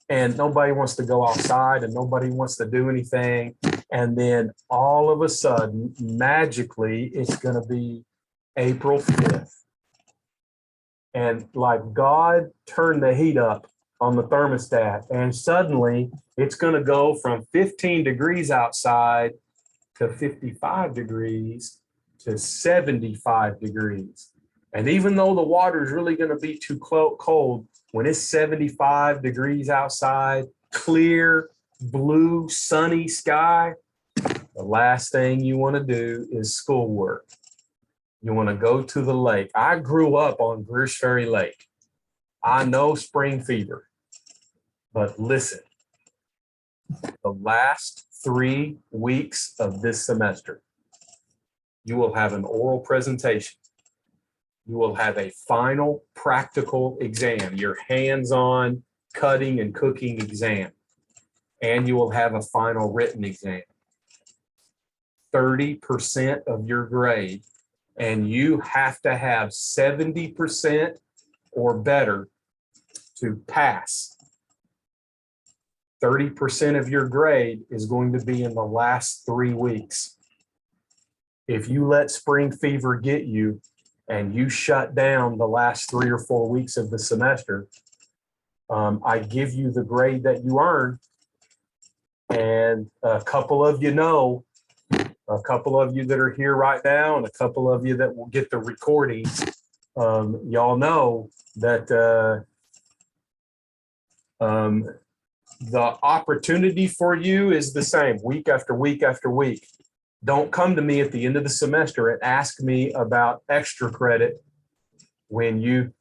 and nobody wants to go outside, and nobody wants to do anything. And then all of a sudden, magically, it's going to be April 5th. And like God turned the heat up on the thermostat, and suddenly it's going to go from 15 degrees outside to 55 degrees to 75 degrees. And even though the water is really going to be too cold, when it's 75 degrees outside, clear, blue, sunny sky, the last thing you want to do is schoolwork. You want to go to the lake. I grew up on Greers Ferry Lake. I know spring fever, but listen, the last 3 weeks of this semester, you will have an oral presentation. You will have a final practical exam, your hands-on cutting and cooking exam, and you will have a final written exam. 30% of your grade, and you have to have 70% or better to pass. 30% of your grade is going to be in the last 3 weeks. If you let spring fever get you and you shut down the last 3 or 4 weeks of the semester, I give you the grade that you earned. And a couple of you know, a couple of you that are here right now, and a couple of you that will get the recordings, y'all know that the opportunity for you is the same week after week after week. Don't come to me at the end of the semester and ask me about extra credit when you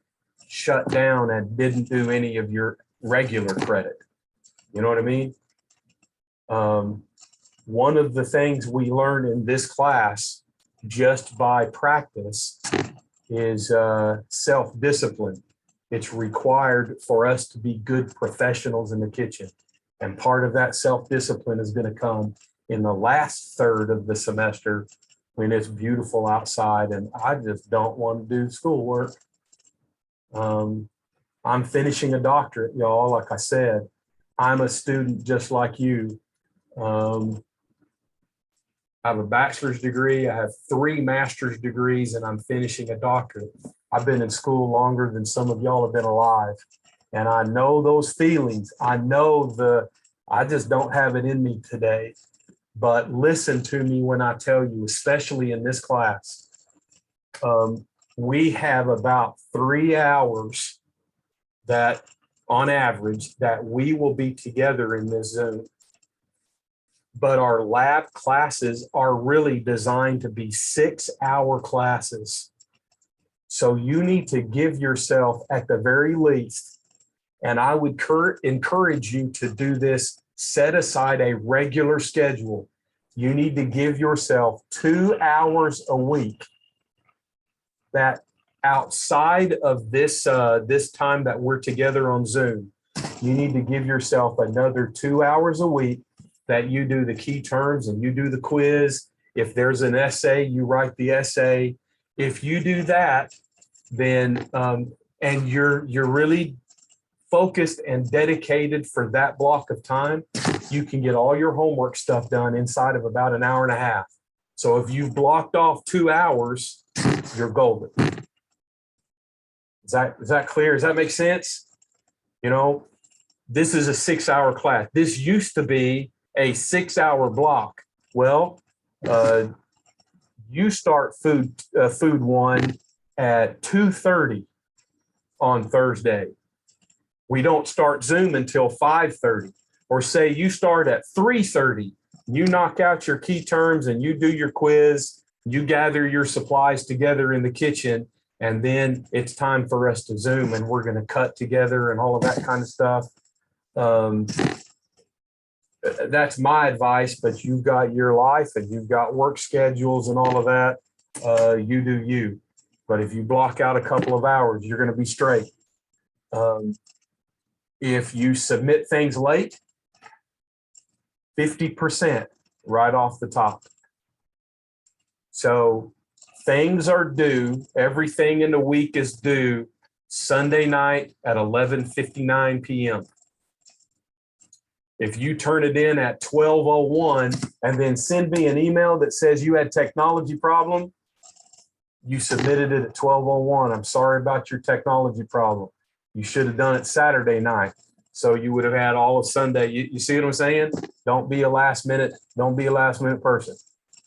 shut down and didn't do any of your regular credit. You know what I mean? One of the things we learn in this class just by practice is self-discipline. It's required for us to be good professionals in the kitchen. And part of that self-discipline is going to come in the last third of the semester when it's beautiful outside and I just don't want to do schoolwork. I'm finishing a doctorate, y'all. Like I said, I'm a student just like you. I have a bachelor's degree. I have 3 master's degrees, and I'm finishing a doctorate. I've been in school longer than some of y'all have been alive. And I know those feelings. I just don't have it in me today. But listen to me when I tell you, especially in this class, we have about 3 hours that on average that we will be together in this Zoom. But our lab classes are really designed to be 6-hour classes. So you need to give yourself at the very least, and I would encourage you to do this, set aside a regular schedule. You need to give yourself 2 hours a week that outside of this time that we're together on Zoom, you need to give yourself another 2 hours a week that you do the key terms and you do the quiz. If there's an essay, you write the essay. If you do that, then and you're really focused and dedicated for that block of time, you can get all your homework stuff done inside of about an hour and a half. So if you've blocked off 2 hours, you're golden. Is that clear? Does that make sense? You know, this is a 6-hour class. This used to be a 6-hour block. Well, you start food 1 at 2:30 on Thursday. We don't start Zoom until 5:30. Or say you start at 3:30. You knock out your key terms and you do your quiz. You gather your supplies together in the kitchen, and then it's time for us to Zoom, and we're going to cut together and all of that kind of stuff. That's my advice, but you've got your life and you've got work schedules and all of that. You do you. But if you block out a couple of hours, you're going to be straight. If you submit things late, 50% right off the top. So things are due. Everything in the week is due Sunday night at 11:59 p.m. If you turn it in at 12:01 and then send me an email that says you had technology problem, you submitted it at 12:01. I'm sorry about your technology problem. You should have done it Saturday night. So you would have had all of Sunday. You see what I'm saying? Don't be a last minute person.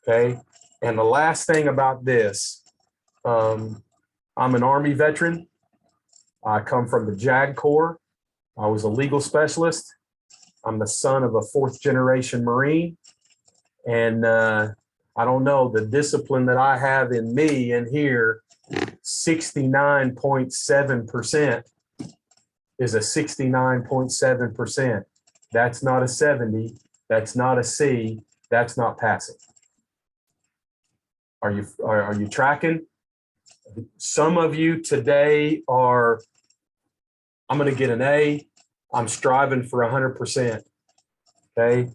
Okay. And the last thing about this, I'm an Army veteran. I come from the JAG Corps. I was a legal specialist. I'm the son of a 4th-generation Marine. And I don't know, the discipline that I have in me in here, 69.7% is a 69.7%. That's not a 70. That's not a C. That's not passing. Are you tracking? Some of you today are, I'm going to get an A. I'm striving for 100%. Okay.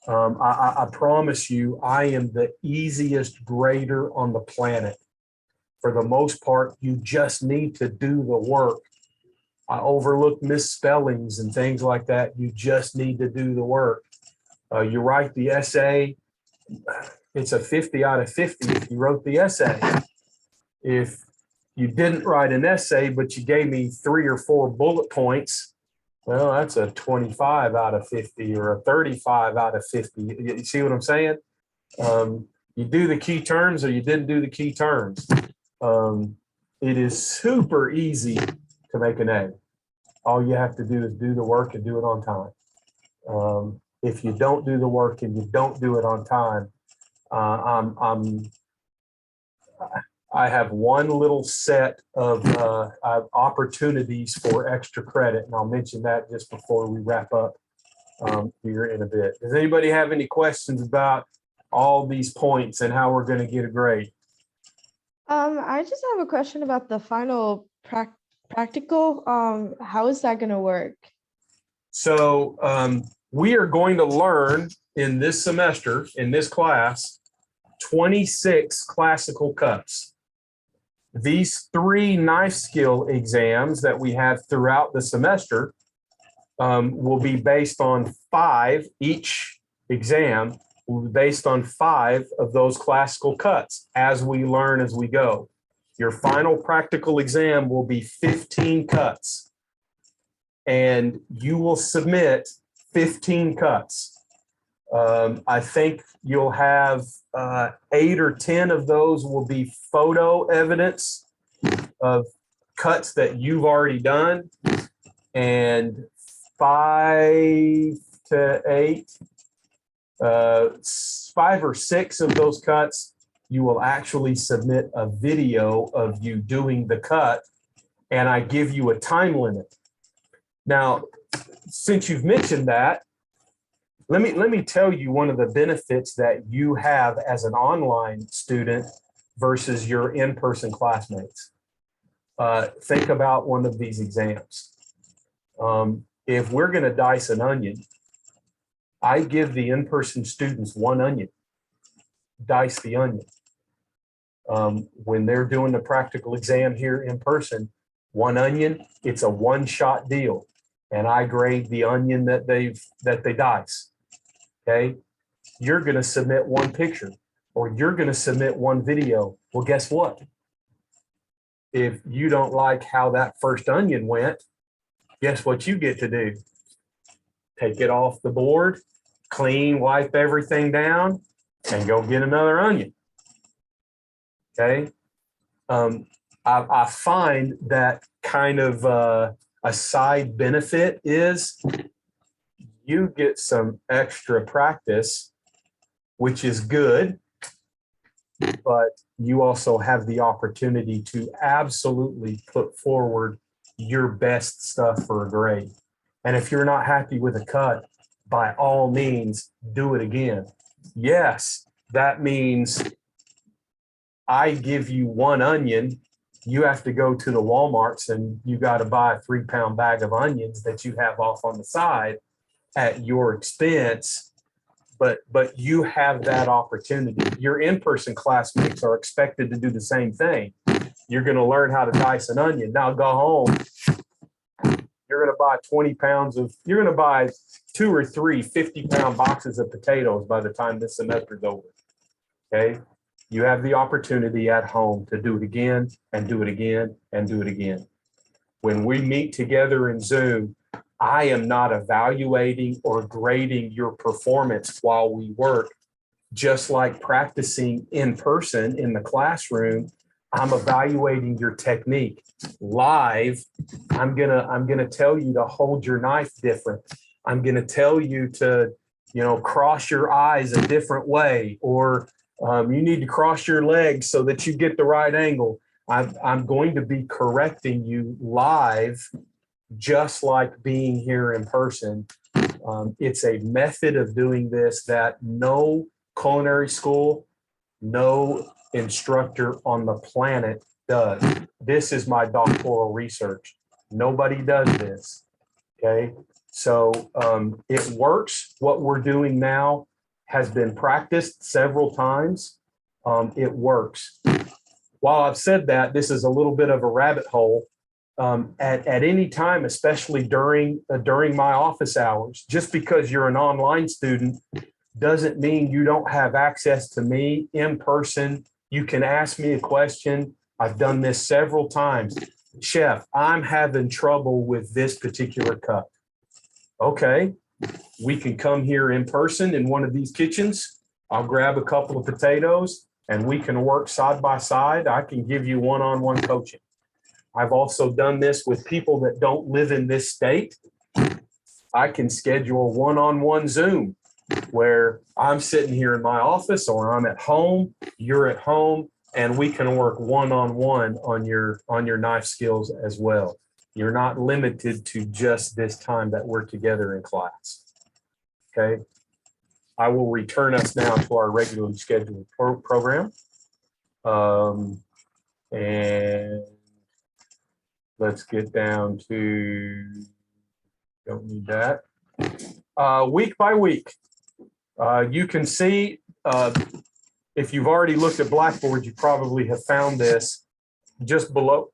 I promise you, I am the easiest grader on the planet. For the most part, you just need to do the work. I overlook misspellings and things like that. You just need to do the work. You write the essay. It's a 50 out of 50 if you wrote the essay. If you didn't write an essay, but you gave me 3 or 4 bullet points, well, that's a 25 out of 50 or a 35 out of 50. You see what I'm saying? You do the key terms or you didn't do the key terms. It is super easy to make an A. All you have to do is do the work and do it on time. If you don't do the work and you don't do it on time, I have one little set of opportunities for extra credit, and I'll mention that just before we wrap up here in a bit. Does anybody have any questions about all these points and how we're going to get a grade? I just have a question about the final practical. How is that going to work? So We are going to learn in this semester, in this class, 26 classical cuts. These 3 knife skill exams that we have throughout the semester will be based on 5, each exam will be based on 5 of those classical cuts as we learn as we go. Your final practical exam will be 15 cuts, and you will submit 15 cuts. I think you'll have 8 or 10 of those will be photo evidence of cuts that you've already done, and 5 to 8, 5 or 6 of those cuts, you will actually submit a video of you doing the cut, and I give you a time limit. Now, since you've mentioned that, let me tell you one of the benefits that you have as an online student versus your in-person classmates. Think about one of these exams. If we're going to dice an onion, I give the in-person students 1 onion, dice the onion. When they're doing the practical exam here in person, 1 onion, it's a one-shot deal. And I grade the onion that they dice. Okay. You're going to submit 1 picture, or you're going to submit 1 video. Well, guess what? If you don't like how that first onion went, guess what you get to do? Take it off the board, clean, wipe everything down, and go get another onion. Okay. I find that kind of a side benefit is you get some extra practice, which is good, but you also have the opportunity to absolutely put forward your best stuff for a grade. And if you're not happy with a cut, by all means, do it again. Yes, that means I give you 1 onion. You have to go to the Walmarts and you got to buy a 3-pound bag of onions that you have off on the side at your expense, but you have that opportunity. Your in-person classmates are expected to do the same thing. You're going to learn how to dice an onion. Now go home. You're going to buy 20 pounds of, you're going to buy 2 or 3 50-pound boxes of potatoes by the time this semester's over. Okay. You have the opportunity at home to do it again and do it again and do it again. When we meet together in Zoom, I am not evaluating or grading your performance while we work. Just like practicing in person in the classroom, I'm evaluating your technique. Live, I'm gonna tell you to hold your knife different. I'm gonna tell you to, cross your eyes a different way, or you need to cross your legs so that you get the right angle. I'm going to be correcting you live, just like being here in person. It's a method of doing this that no culinary school, no instructor on the planet does. This is my doctoral research. Nobody does this. Okay. So it works. What we're doing now has been practiced several times. It works. While I've said that, this is a little bit of a rabbit hole. At any time, especially during my office hours, just because you're an online student doesn't mean you don't have access to me in person. You can ask me a question. I've done this several times. Chef, I'm having trouble with this particular cut. Okay, we can come here in person in one of these kitchens. I'll grab a couple of potatoes and we can work side by side. I can give you one-on-one coaching. I've also done this with people that don't live in this state. I can schedule one-on-one Zoom where I'm sitting here in my office or I'm at home, you're at home, and we can work one-on-one on your knife skills as well. You're not limited to just this time that we're together in class. Okay. I will return us now to our regularly scheduled program. And let's get down to, don't need that. Week by week, you can see, if you've already looked at Blackboard, you probably have found this just below,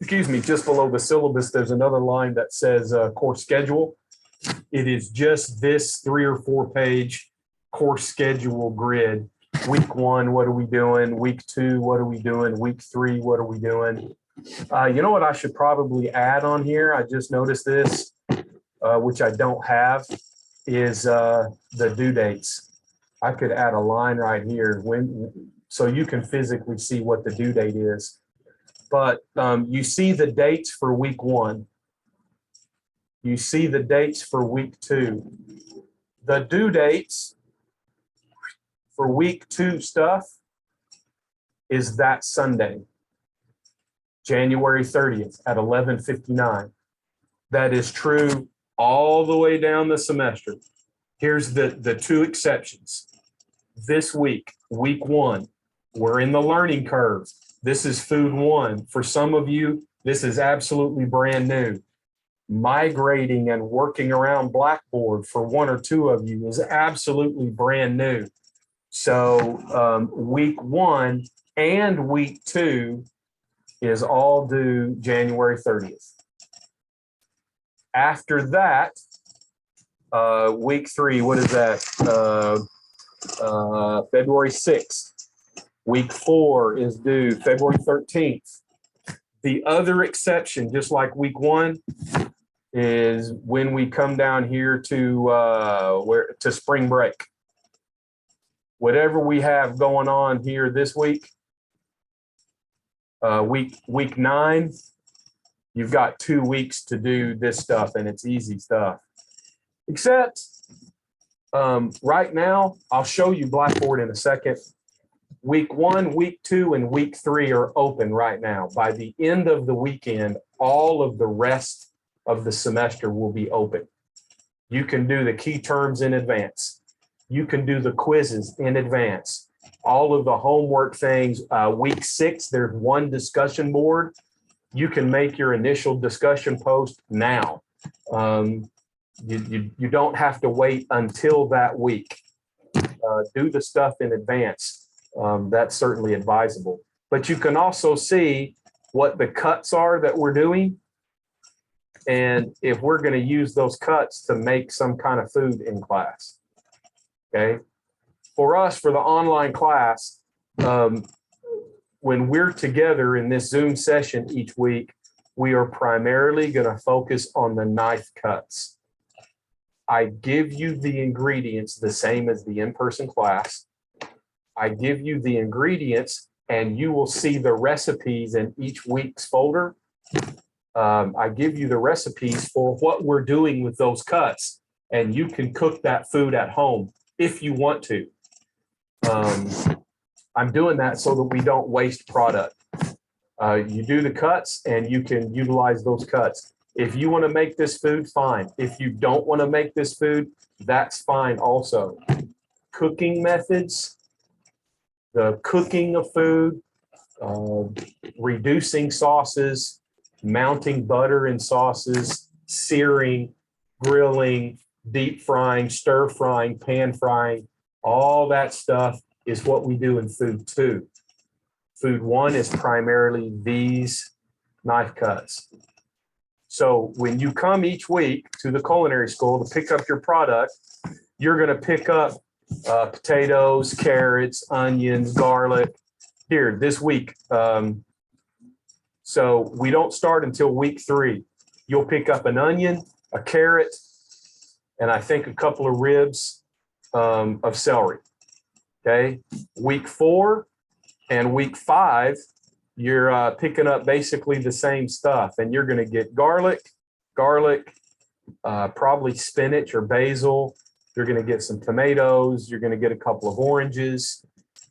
just below the syllabus. There's another line that says course schedule. It is just this 3 or 4 page course schedule grid. Week 1, what are we doing? Week 2, what are we doing? Week 3, what are we doing? You know what I should probably add on here? I just noticed this, which I don't have, is the due dates. I could add a line right here so you can physically see what the due date is. But you see the dates for week 1. You see the dates for week 2. The due dates for week 2 stuff is that Sunday, January 30th at 11:59. That is true all the way down the semester. Here's the 2 exceptions. This week, week 1, we're in the learning curve. This is food 1. For some of you, this is absolutely brand new. Migrating and working around Blackboard for 1 or 2 of you is absolutely brand new. So week 1 and week 2 is all due January 30th. After that, week 3, what is that? February 6th. Week 4 is due February 13th. The other exception, just like week 1, is when we come down here to spring break. Whatever we have going on here this week, week 9, you've got 2 weeks to do this stuff, and it's easy stuff. Except right now, I'll show you Blackboard in a second. Week 1, week 2, and week 3 are open right now. By the end of the weekend, all of the rest of the semester will be open. You can do the key terms in advance. You can do the quizzes in advance. All of the homework things. Week 6, there's 1 discussion board. You can make your initial discussion post now. You don't have to wait until that week. Do the stuff in advance. That's certainly advisable. But you can also see what the cuts are that we're doing, and if we're going to use those cuts to make some kind of food in class. Okay. For us, for the online class, when we're together in this Zoom session each week, we are primarily going to focus on the knife cuts. I give you the ingredients the same as the in-person class. I give you the ingredients, and you will see the recipes in each week's folder. I give you the recipes for what we're doing with those cuts, and you can cook that food at home if you want to. I'm doing that so that we don't waste product. You do the cuts, and you can utilize those cuts. If you want to make this food, fine. If you don't want to make this food, that's fine also. Cooking methods, the cooking of food, reducing sauces, mounting butter in sauces, searing, grilling, deep frying, stir frying, pan frying, all that stuff is what we do in food 2. Food 1 is primarily these knife cuts. So when you come each week to the culinary school to pick up your product, you're going to pick up potatoes, carrots, onions, garlic. Here this week. So we don't start until week 3. You'll pick up an onion, a carrot, and I think a couple of ribs of celery. Okay. Week 4 and week 5, you're picking up basically the same stuff, and you're going to get garlic, probably spinach or basil. You're going to get some tomatoes. You're going to get a couple of oranges.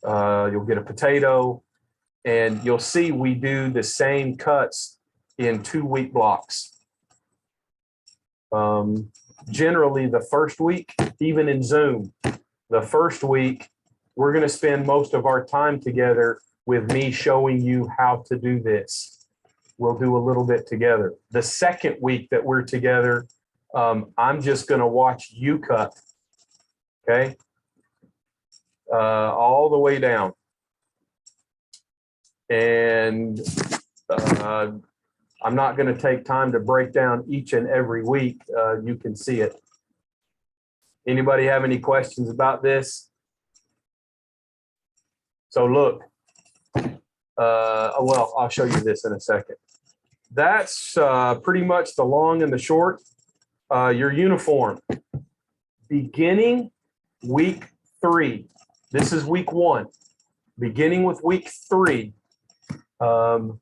You'll get a potato, and you'll see we do the same cuts in 2-week blocks. Generally, the first week, even in Zoom, the first week, we're going to spend most of our time together with me showing you how to do this. We'll do a little bit together. The second week that we're together, I'm just going to watch you cut. Okay. All the way down. And I'm not going to take time to break down each and every week. You can see it. Anybody have any questions about this? So look, well, I'll show you this in a second. That's pretty much the long and the short. Your uniform. Beginning week 3. This is week 1. Beginning with week 3, I'm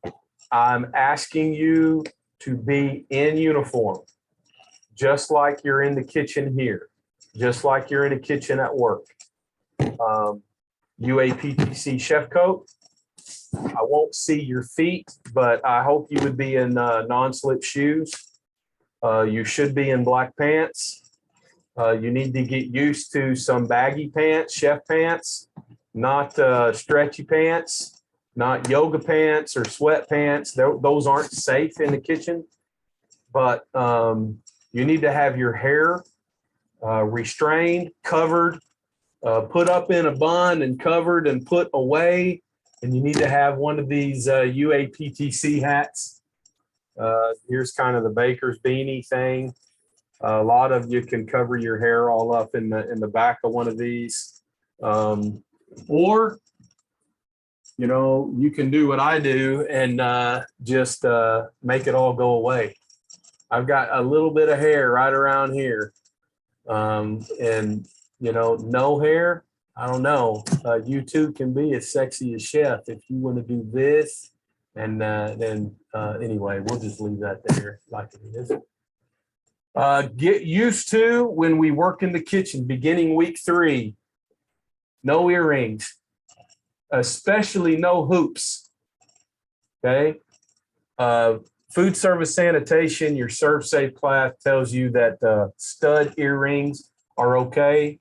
asking you to be in uniform, just like you're in the kitchen here, just like you're in a kitchen at work. UAPTC chef coat. I won't see your feet, but I hope you would be in non-slip shoes. You should be in black pants. You need to get used to some baggy pants, chef pants, not stretchy pants, not yoga pants or sweatpants. Those aren't safe in the kitchen, but you need to have your hair restrained, covered, put up in a bun and covered and put away. And you need to have one of these UAPTC hats. Here's kind of the baker's beanie thing. A lot of you can cover your hair all up in the back of one of these. Or, you know, you can do what I do and just make it all go away. I've got a little bit of hair right around here. And, you know, no hair, I don't know. You too can be as sexy as chef if you want to do this. And then anyway, we'll just leave that there like it is. Get used to when we work in the kitchen, beginning week 3, no earrings, especially no hoops. Okay. Food service sanitation, your serve safe class tells you that stud earrings are okay.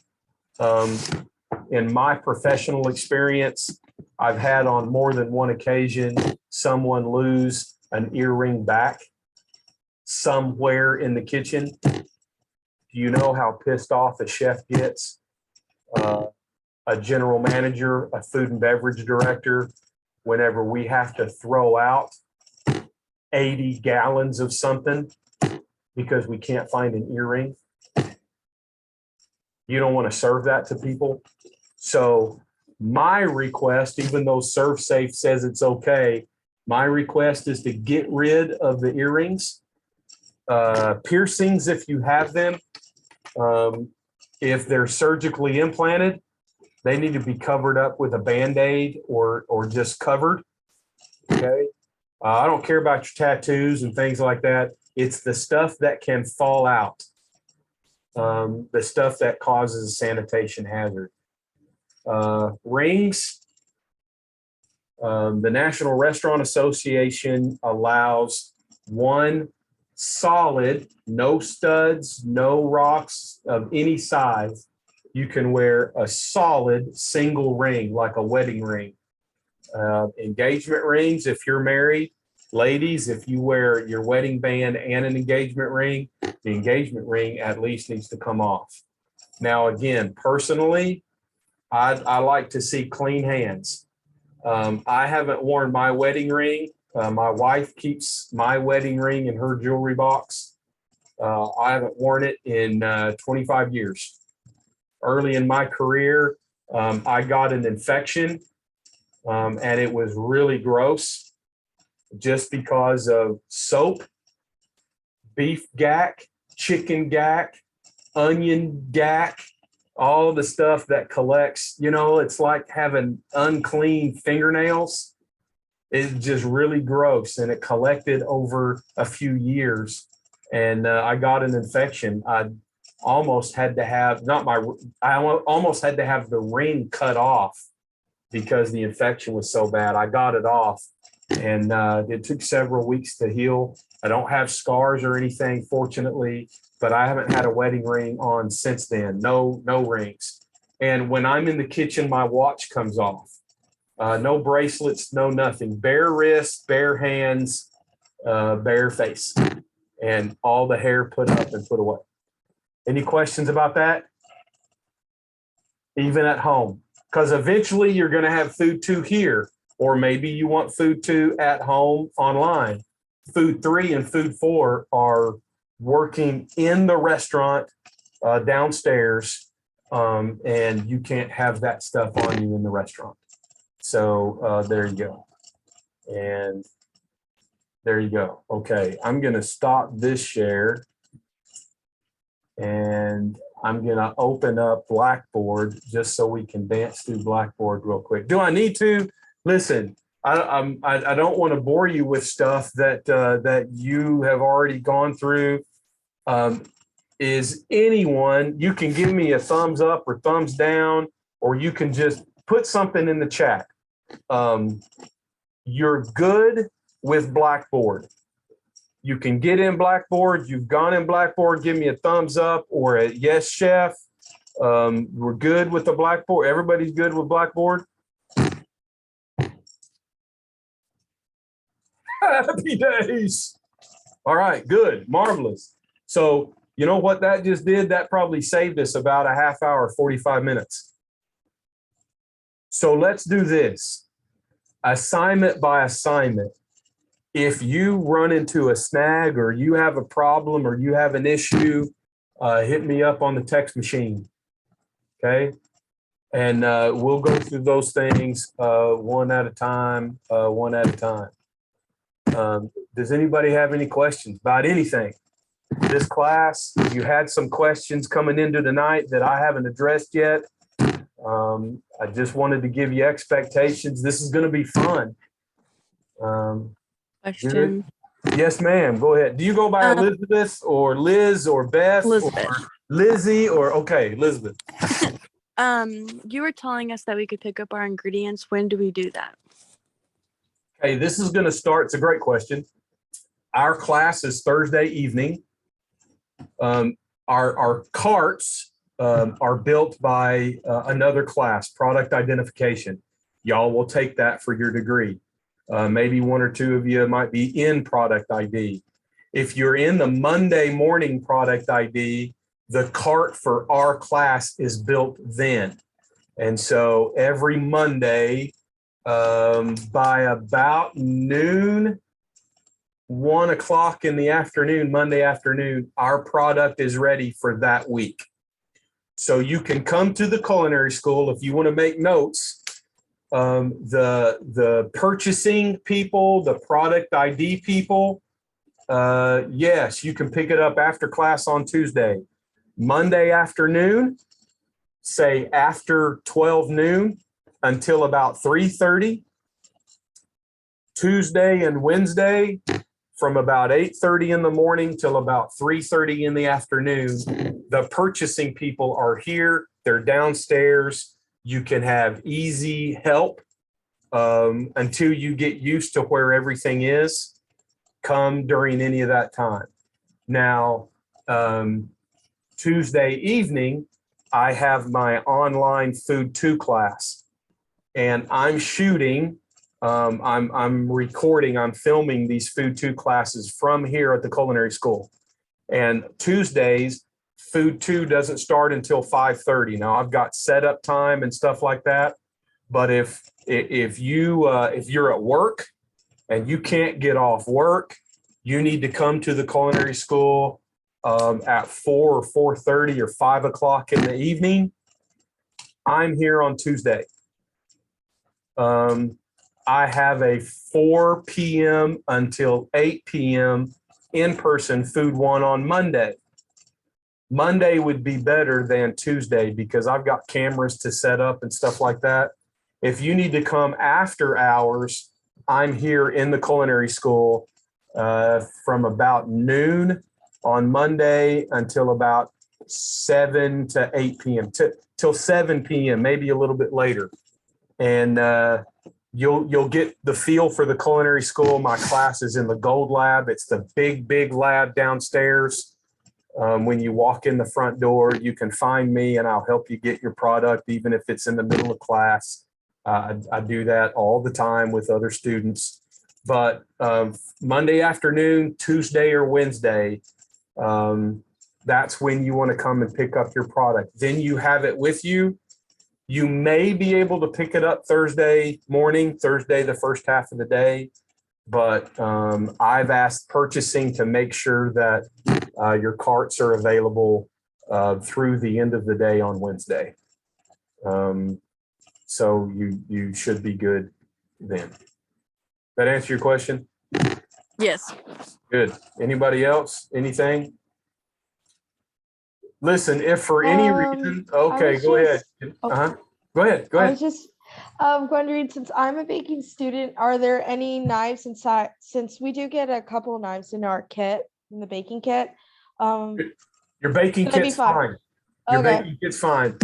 In my professional experience, I've had on more than one occasion someone lose an earring back somewhere in the kitchen. Do you know how pissed off a chef gets? A general manager, a food and beverage director, whenever we have to throw out 80 gallons of something because we can't find an earring. You don't want to serve that to people. So my request, even though ServSafe says it's okay, my request is to get rid of the earrings. Piercings, if you have them, if they're surgically implanted, they need to be covered up with a Band-Aid or just covered. Okay. I don't care about your tattoos and things like that. It's the stuff that can fall out. The stuff that causes a sanitation hazard. Rings. The National Restaurant Association allows one solid, no studs, no rocks of any size. You can wear a solid single ring, like a wedding ring. Engagement rings, if you're married, ladies, if you wear your wedding band and an engagement ring, the engagement ring at least needs to come off. Now, again, personally, I like to see clean hands. I haven't worn my wedding ring. My wife keeps my wedding ring in her jewelry box. I haven't worn it in 25 years. Early in my career, I got an infection, and it was really gross just because of soap, beef gack, chicken gack, onion gack, all the stuff that collects. You know, it's like having unclean fingernails. It's just really gross, and it collected over a few years, and I got an infection. I almost had to have I almost had to have the ring cut off because the infection was so bad. I got it off, and it took several weeks to heal. I don't have scars or anything, fortunately, but I haven't had a wedding ring on since then. No rings. And when I'm in the kitchen, my watch comes off. No bracelets, no nothing. Bare wrists, bare hands, bare face. and all the hair put up and put away. Any questions about that? Even at home, because eventually you're going to have food 2 here, or maybe you want food 2 at home online. Food 3 and food 4 are working in the restaurant downstairs, and you can't have that stuff on you in the restaurant. So there you go. And there you go. Okay, I'm going to stop this share, and I'm going to open up Blackboard just so we can dance through Blackboard real quick. Do I need to? Listen, I don't want to bore you with stuff that you have already gone through. Is anyone, you can give me a thumbs up or thumbs down, or you can just put something in the chat. You're good with Blackboard. You can get in Blackboard. You've gone in Blackboard. Give me a thumbs up or a yes, chef. We're good with the Blackboard. Everybody's good with Blackboard. Happy days. All right, good, marvelous. So you know what that just did? That probably saved us about a half hour, 45 minutes. So let's do this. Assignment by assignment. If you run into a snag or you have a problem or you have an issue, hit me up on the text machine. Okay. And we'll go through those things one at a time, Does anybody have any questions about anything? This class, you had some questions coming into tonight that I haven't addressed yet. I just wanted to give you expectations. This is going to be fun. Question. Yes, ma'am. Go ahead. Do you go by Elizabeth or Liz or Beth Elizabeth. or Lizzie or okay, Elizabeth? You were telling us that we could pick up our ingredients. When do we do that? Okay, this is going to start. It's a great question. Our class is Thursday evening. Our carts are built by another class, product identification. Y'all will take that for your degree. Maybe one or two of you might be in product ID. If you're in the Monday morning product ID, the cart for our class is built then. And so every Monday by about noon, 1 o'clock in the afternoon, Monday afternoon, our product is ready for that week. So you can come to the culinary school if you want to make notes. The purchasing people, the product ID people, yes, you can pick it up after class on Tuesday. Monday afternoon, say after 12 noon until about 3:30. Tuesday and Wednesday from about 8:30 in the morning till about 3:30 in the afternoon. The purchasing people are here. They're downstairs. You can have easy help until you get used to where everything is. Come during any of that time. Now, Tuesday evening, I have my online Food 2 class, and I'm shooting. I'm recording, I'm filming these Food 2 classes from here at the culinary school. And Tuesdays, Food 2 doesn't start until 5:30. Now I've got setup time and stuff like that. But if you're at work and you can't get off work, you need to come to the culinary school at 4 or 4:30 or 5 o'clock in the evening. I'm here on Tuesday. I have a 4 p.m. until 8 p.m. in-person Food 1 on Monday. Monday would be better than Tuesday because I've got cameras to set up and stuff like that. If you need to come after hours, I'm here in the culinary school from about noon on Monday until about 7 to 8 p.m. till 7 p.m., maybe a little bit later. And you'll get the feel for the culinary school. My class is in the Gold Lab. It's the big lab downstairs. When you walk in the front door, you can find me and I'll help you get your product, even if it's in the middle of class. I do that all the time with other students. but Monday afternoon, Tuesday or Wednesday, that's when you want to come and pick up your product. Then you have it with you. You may be able to pick it up Thursday morning, Thursday, the first half of the day. But I've asked purchasing to make sure that your carts are available through the end of the day on Wednesday. So you should be good then. That answer your question? Yes. Good. Anybody else? Anything? Listen, if for any reason, okay, was go ahead. just- Go ahead. Go I ahead. was just wondering, since I'm a baking student, are there any knives inside? Since we do get a couple of knives in our kit, in the baking kit. Your baking Gonna be kit's fine. fine. Your Okay. baking kit's fine.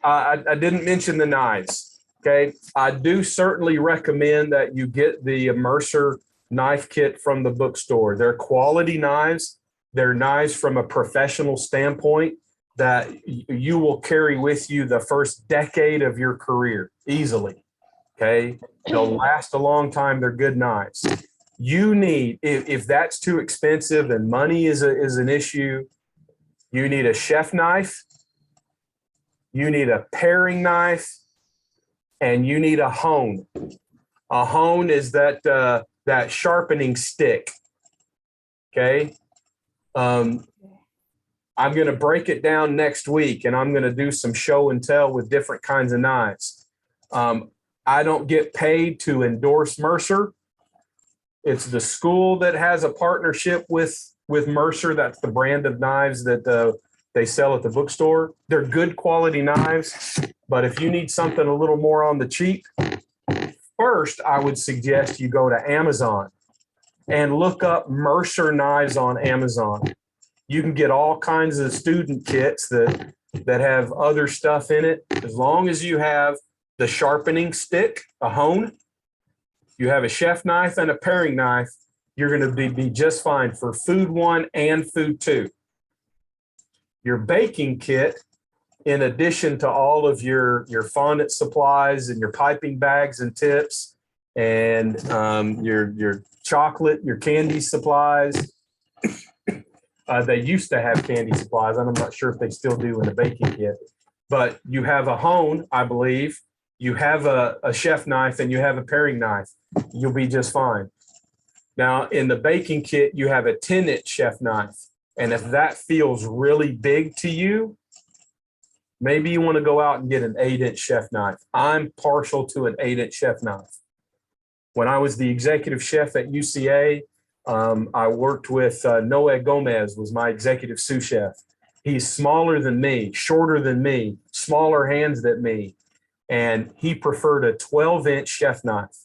I didn't mention the knives. Okay. I do certainly recommend that you get the Mercer knife kit from the bookstore. They're quality knives. They're knives from a professional standpoint that you will carry with you the first decade of your career easily. Okay. They'll last a long time. They're good knives. You need, if that's too expensive and money is an issue, you need a chef knife, you need a paring knife, and you need a hone. A hone is that sharpening stick. Okay. I'm going to break it down next week, and I'm going to do some show and tell with different kinds of knives. I don't get paid to endorse Mercer. It's the school that has a partnership with Mercer. That's the brand of knives that they sell at the bookstore. They're good quality knives, but if you need something a little more on the cheap, first I would suggest you go to Amazon and look up Mercer knives on Amazon. You can get all kinds of student kits that have other stuff in it. As long as you have the sharpening stick, a hone, you have a chef knife and a paring knife, you're going to be just fine for food 1 and food 2. Your baking kit, in addition to all of your fondant supplies and your piping bags and tips and your chocolate, your candy supplies. They used to have candy supplies. I'm not sure if they still do in a baking kit, but you have a hone, I believe. You have a chef knife and you have a paring knife. You'll be just fine. Now, in the baking kit, you have a 10-inch chef knife. And if that feels really big to you, maybe you want to go out and get an 8-inch chef knife. I'm partial to an 8-inch chef knife. When I was the executive chef at UCA, I worked with Noe Gomez, was my executive sous chef. He's smaller than me, shorter than me, smaller hands than me. And he preferred a 12-inch chef knife.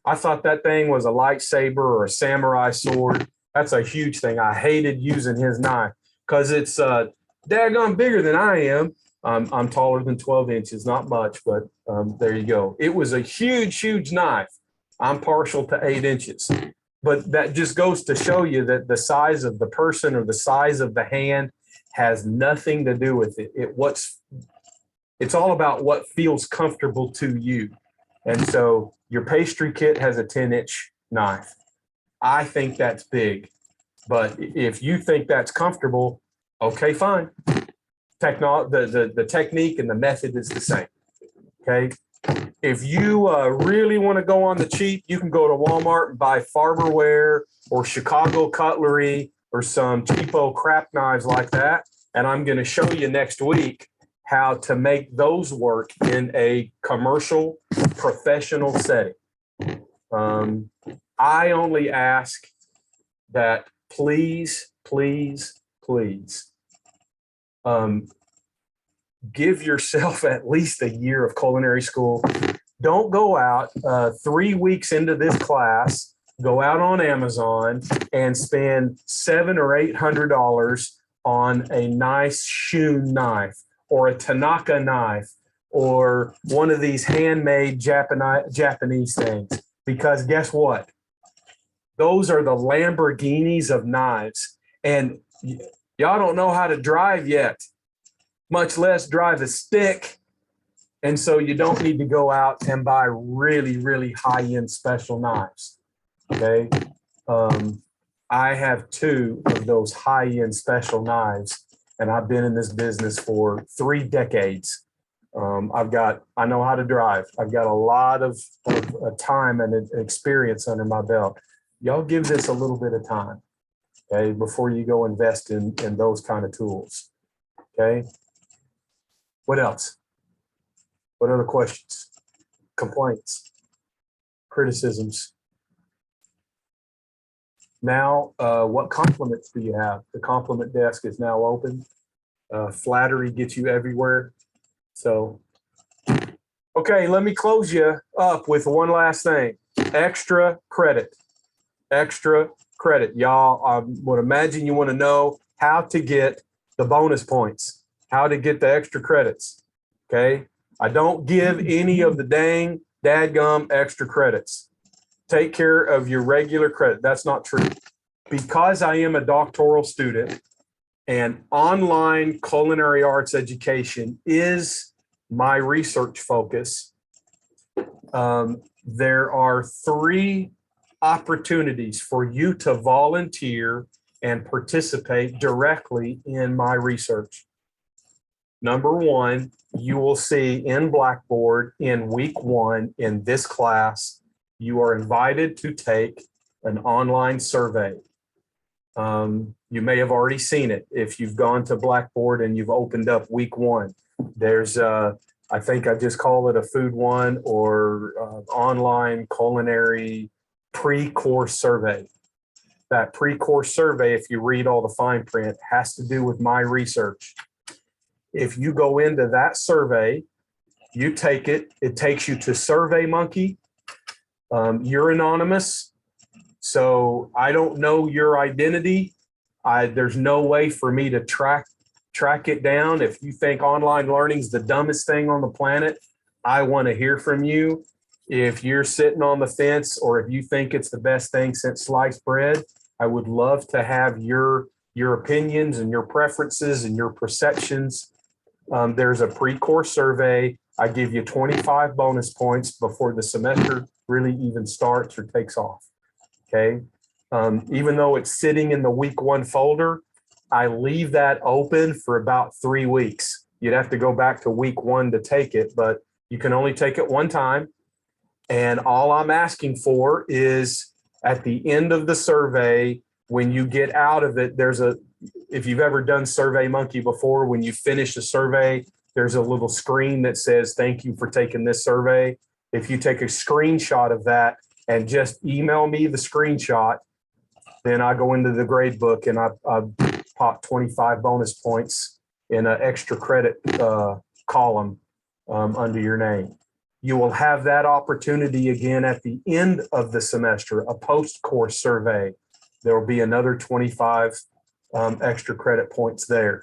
I thought that thing was a lightsaber or a samurai sword. That's a huge thing. I hated using his knife because it's daggone bigger than I am. I'm taller than 12 inches, not much, but there you go. It was a huge, huge knife. I'm partial to 8 inches. But that just goes to show you that the size of the person or the size of the hand has nothing to do with it. It's all about what feels comfortable to you. And so your pastry kit has a 10-inch knife. I think that's big. But if you think that's comfortable, okay, fine. The technique and the method is the same. Okay. If you really want to go on the cheap, you can go to Walmart and buy Farberware or Chicago Cutlery or some cheapo crap knives like that. And I'm going to show you next week how to make those work in a commercial, professional setting. I only ask that please, please, please give yourself at least a year of culinary school. Don't go out 3 weeks into this class, go out on Amazon and spend $700 or $800 on a nice Shun knife or a Tanaka knife or one of these handmade Japanese things. Because guess what? Those are the Lamborghinis of knives. And y'all don't know how to drive yet, much less drive a stick. And so you don't need to go out and buy really, really high-end special knives, okay? I have 2 of those high-end special knives, and I've been in this business for 3 decades. I know how to drive. I've got a lot of time and experience under my belt. Y'all give this a little bit of time, okay, before you go invest in those kind of tools, okay? What else? What other questions, complaints, criticisms? Now, what compliments do you have? The compliment desk is now open. Flattery gets you everywhere. So, okay, let me close you up with one last thing. Extra credit. Extra credit. Y'all, I would imagine you want to know how to get the bonus points, how to get the extra credits, okay? I don't give any of the dang dadgum extra credits. Take care of your regular credit. That's not true. Because I am a doctoral student and online culinary arts education is my research focus, there are 3 opportunities for you to volunteer and participate directly in my research. Number 1, you will see in Blackboard in week 1 in this class, you are invited to take an online survey. You may have already seen it. If you've gone to Blackboard and you've opened up week 1, there's I think I just call it a food 1 or online culinary pre-course survey. That pre-course survey, if you read all the fine print, has to do with my research. If you go into that survey, you take it, it takes you to SurveyMonkey. You're anonymous, so I don't know your identity. There's no way for me to track it down. If you think online learning is the dumbest thing on the planet, I want to hear from you. If you're sitting on the fence or if you think it's the best thing since sliced bread, I would love to have your opinions and your preferences and your perceptions. There's a pre-course survey. I give you 25 bonus points before the semester really even starts or takes off, okay? Even though it's sitting in the week 1 folder, I leave that open for about 3 weeks. You'd have to go back to week 1 to take it, but you can only take it one time. And all I'm asking for is at the end of the survey, when you get out of it, if you've ever done SurveyMonkey before, when you finish a survey, there's a little screen that says, thank you for taking this survey. If you take a screenshot of that and just email me the screenshot, then I go into the grade book and I pop 25 bonus points in an extra credit column under your name. You will have that opportunity again at the end of the semester, a post-course survey. There will be another 25 extra credit points there.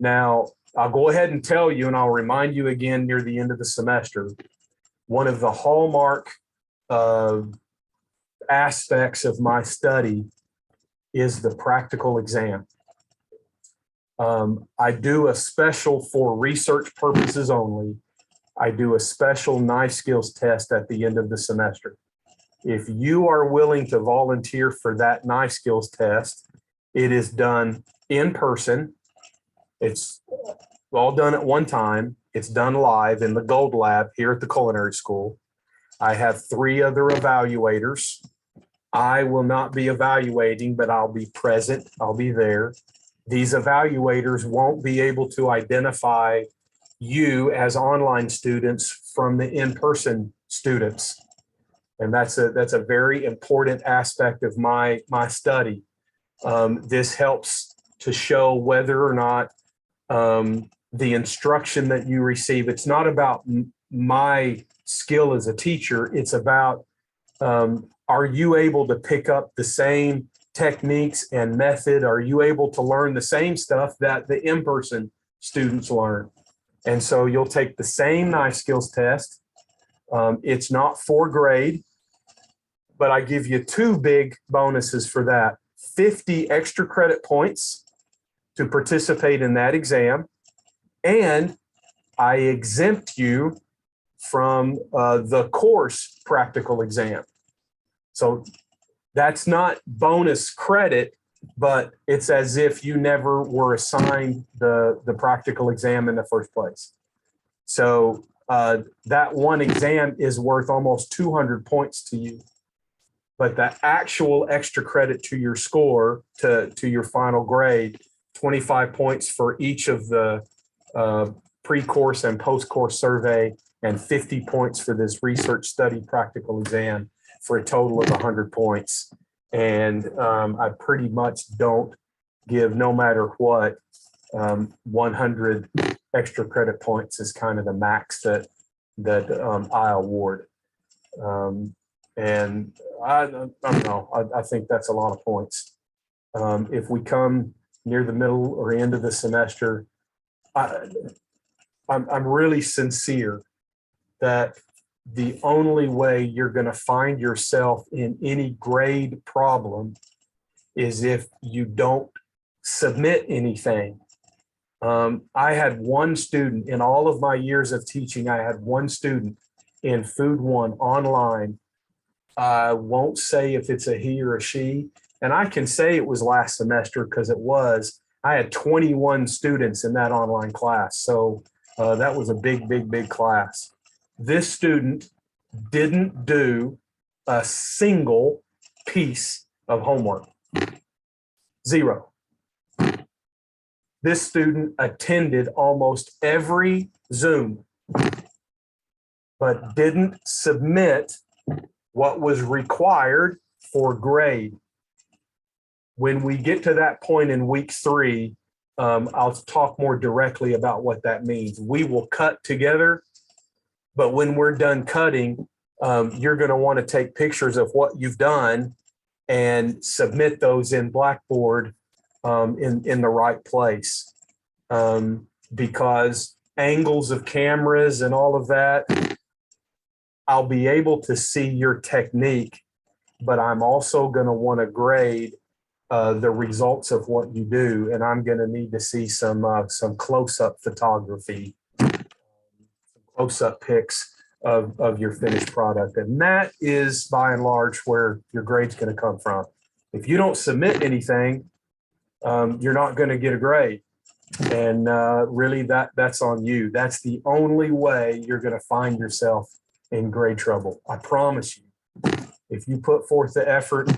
Now, I'll go ahead and tell you, and I'll remind you again near the end of the semester, one of the hallmark aspects of my study is the practical exam. I do a special for research purposes only. I do a special knife skills test at the end of the semester. If you are willing to volunteer for that knife skills test, it is done in person. It's all done at one time. It's done live in the Gold Lab here at the Culinary School. I have 3 other evaluators. I will not be evaluating, but I'll be present. I'll be there. These evaluators won't be able to identify you as online students from the in-person students. And that's a very important aspect of my study. This helps to show whether or not the instruction that you receive, it's not about my skill as a teacher, it's about are you able to pick up the same techniques and method? Are you able to learn the same stuff that the in-person students learn? And so you'll take the same knife skills test. It's not for grade, but I give you 2 big bonuses for that. 50 extra credit points to participate in that exam. And I exempt you from the course practical exam. So that's not bonus credit, but it's as if you never were assigned the practical exam in the first place. So that one exam is worth almost 200 points to you. But the actual extra credit to your score, to your final grade, 25 points for each of the pre-course and post-course survey, and 50 points for this research study practical exam, for a total of 100 points. And I pretty much don't give, no matter what, 100 extra credit points is kind of the max that I award. And I don't know, I think that's a lot of points. If we come near the middle or end of the semester, I'm really sincere that the only way you're going to find yourself in any grade problem is if you don't submit anything. I had one student in all of my years of teaching. I had one student in Food 1 online. I won't say if it's a he or a she, and I can say it was last semester because it was. I had 21 students in that online class. So that was a big class. This student didn't do a single piece of homework. Zero. This student attended almost every Zoom, but didn't submit what was required for grade. When we get to that point in week 3, I'll talk more directly about what that means. We will cut together, but when we're done cutting, you're going to want to take pictures of what you've done and submit those in Blackboard in the right place, because angles of cameras and all of that, I'll be able to see your technique, but I'm also going to want to grade the results of what you do, and I'm going to need to see some close-up photography, close-up pics of your finished product, and that is by and large where your grade's going to come from. If you don't submit anything, you're not going to get a grade, and really that's on you. That's the only way you're going to find yourself in grade trouble. I promise you. If you put forth the effort,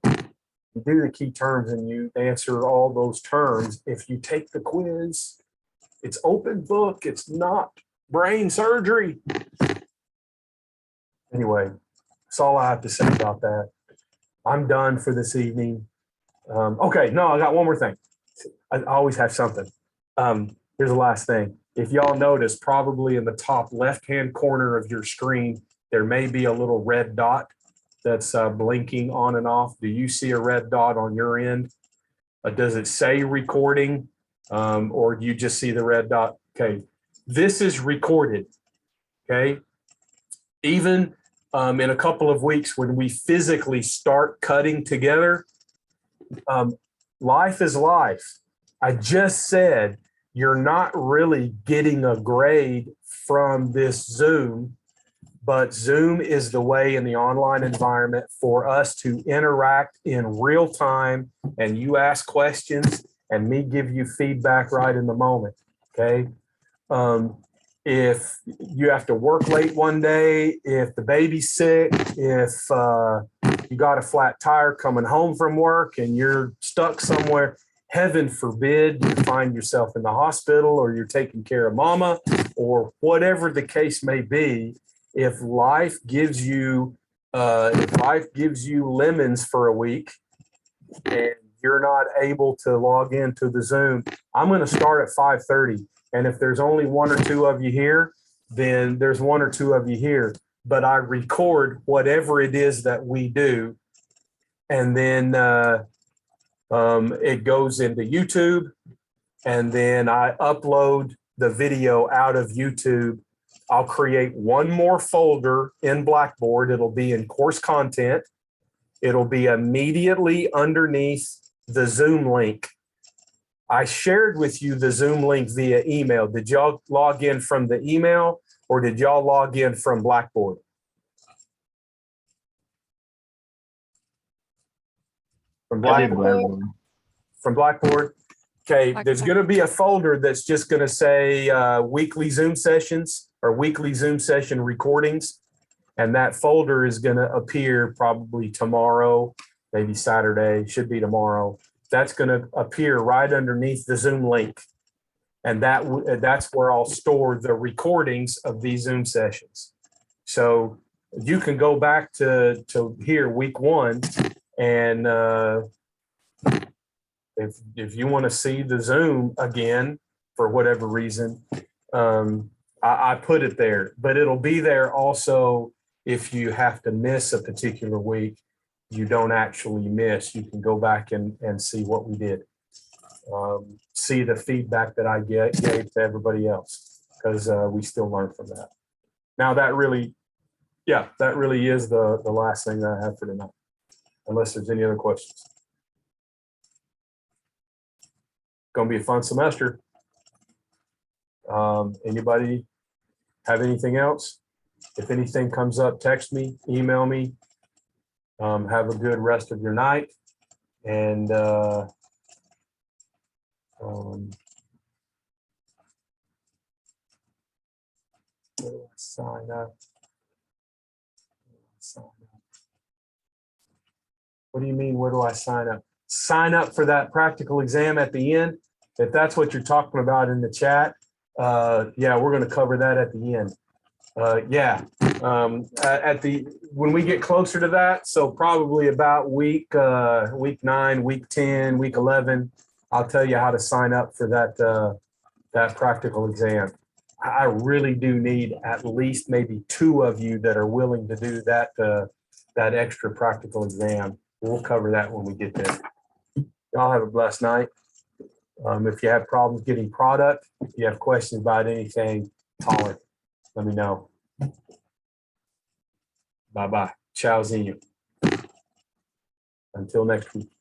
you do the key terms and you answer all those terms, if you take the quiz, it's open book, it's not brain surgery. Anyway, that's all I have to say about that. I'm done for this evening. Okay, no, I got one more thing. I always have something. Here's the last thing. If y'all notice, probably in the top left-hand corner of your screen, there may be a little red dot that's blinking on and off. Do you see a red dot on your end? Does it say recording, or do you just see the red dot? Okay, this is recorded, okay? Even in a couple of weeks when we physically start cutting together, life is life. I just said you're not really getting a grade from this Zoom, but Zoom is the way in the online environment for us to interact in real time, and you ask questions and me give you feedback right in the moment, okay? If you have to work late one day, if the baby's sick, if you got a flat tire coming home from work and you're stuck somewhere, heaven forbid you find yourself in the hospital or you're taking care of mama or whatever the case may be. If life gives you lemons for a week and you're not able to log into the Zoom, I'm going to start at 5:30. And if there's only one or two of you here, then there's one or two of you here. But I record whatever it is that we do, and then it goes into YouTube, and then I upload the video out of YouTube. I'll create one more folder in Blackboard. It'll be in course content. It'll be immediately underneath the Zoom link. I shared with you the Zoom link via email. Did y'all log in from the email or did y'all log in from Blackboard? From Blackboard. From Blackboard. Okay, there's going to be a folder that's just going to say weekly Zoom sessions or weekly Zoom session recordings. And that folder is going to appear probably tomorrow, maybe Saturday, should be tomorrow. That's going to appear right underneath the Zoom link. And that's where I'll store the recordings of these Zoom sessions. So you can go back to here, week 1, and if you want to see the Zoom again for whatever reason, I put it there, but it'll be there also if you have to miss a particular week. You don't actually miss. You can go back and see what we did. See the feedback that I gave to everybody else, because we still learn from that. Now that really is the last thing that I have for tonight, unless there's any other questions. Going to be a fun semester. Anybody have anything else? If anything comes up, text me, email me. Have a good rest of your night. And where do I sign up? What do you mean, where do I sign up? Sign up for that practical exam at the end. If that's what you're talking about in the chat, yeah, we're going to cover that at the end. When we get closer to that, so probably about week 9, week 10, week 11, I'll tell you how to sign up for that practical exam. I really do need at least maybe 2 of you that are willing to do that extra practical exam. We'll cover that when we get there. Y'all have a blessed night. If you have problems getting product, if you have questions about anything, holler. Let me know. Bye-bye. Ciao, Zinho. Until next week.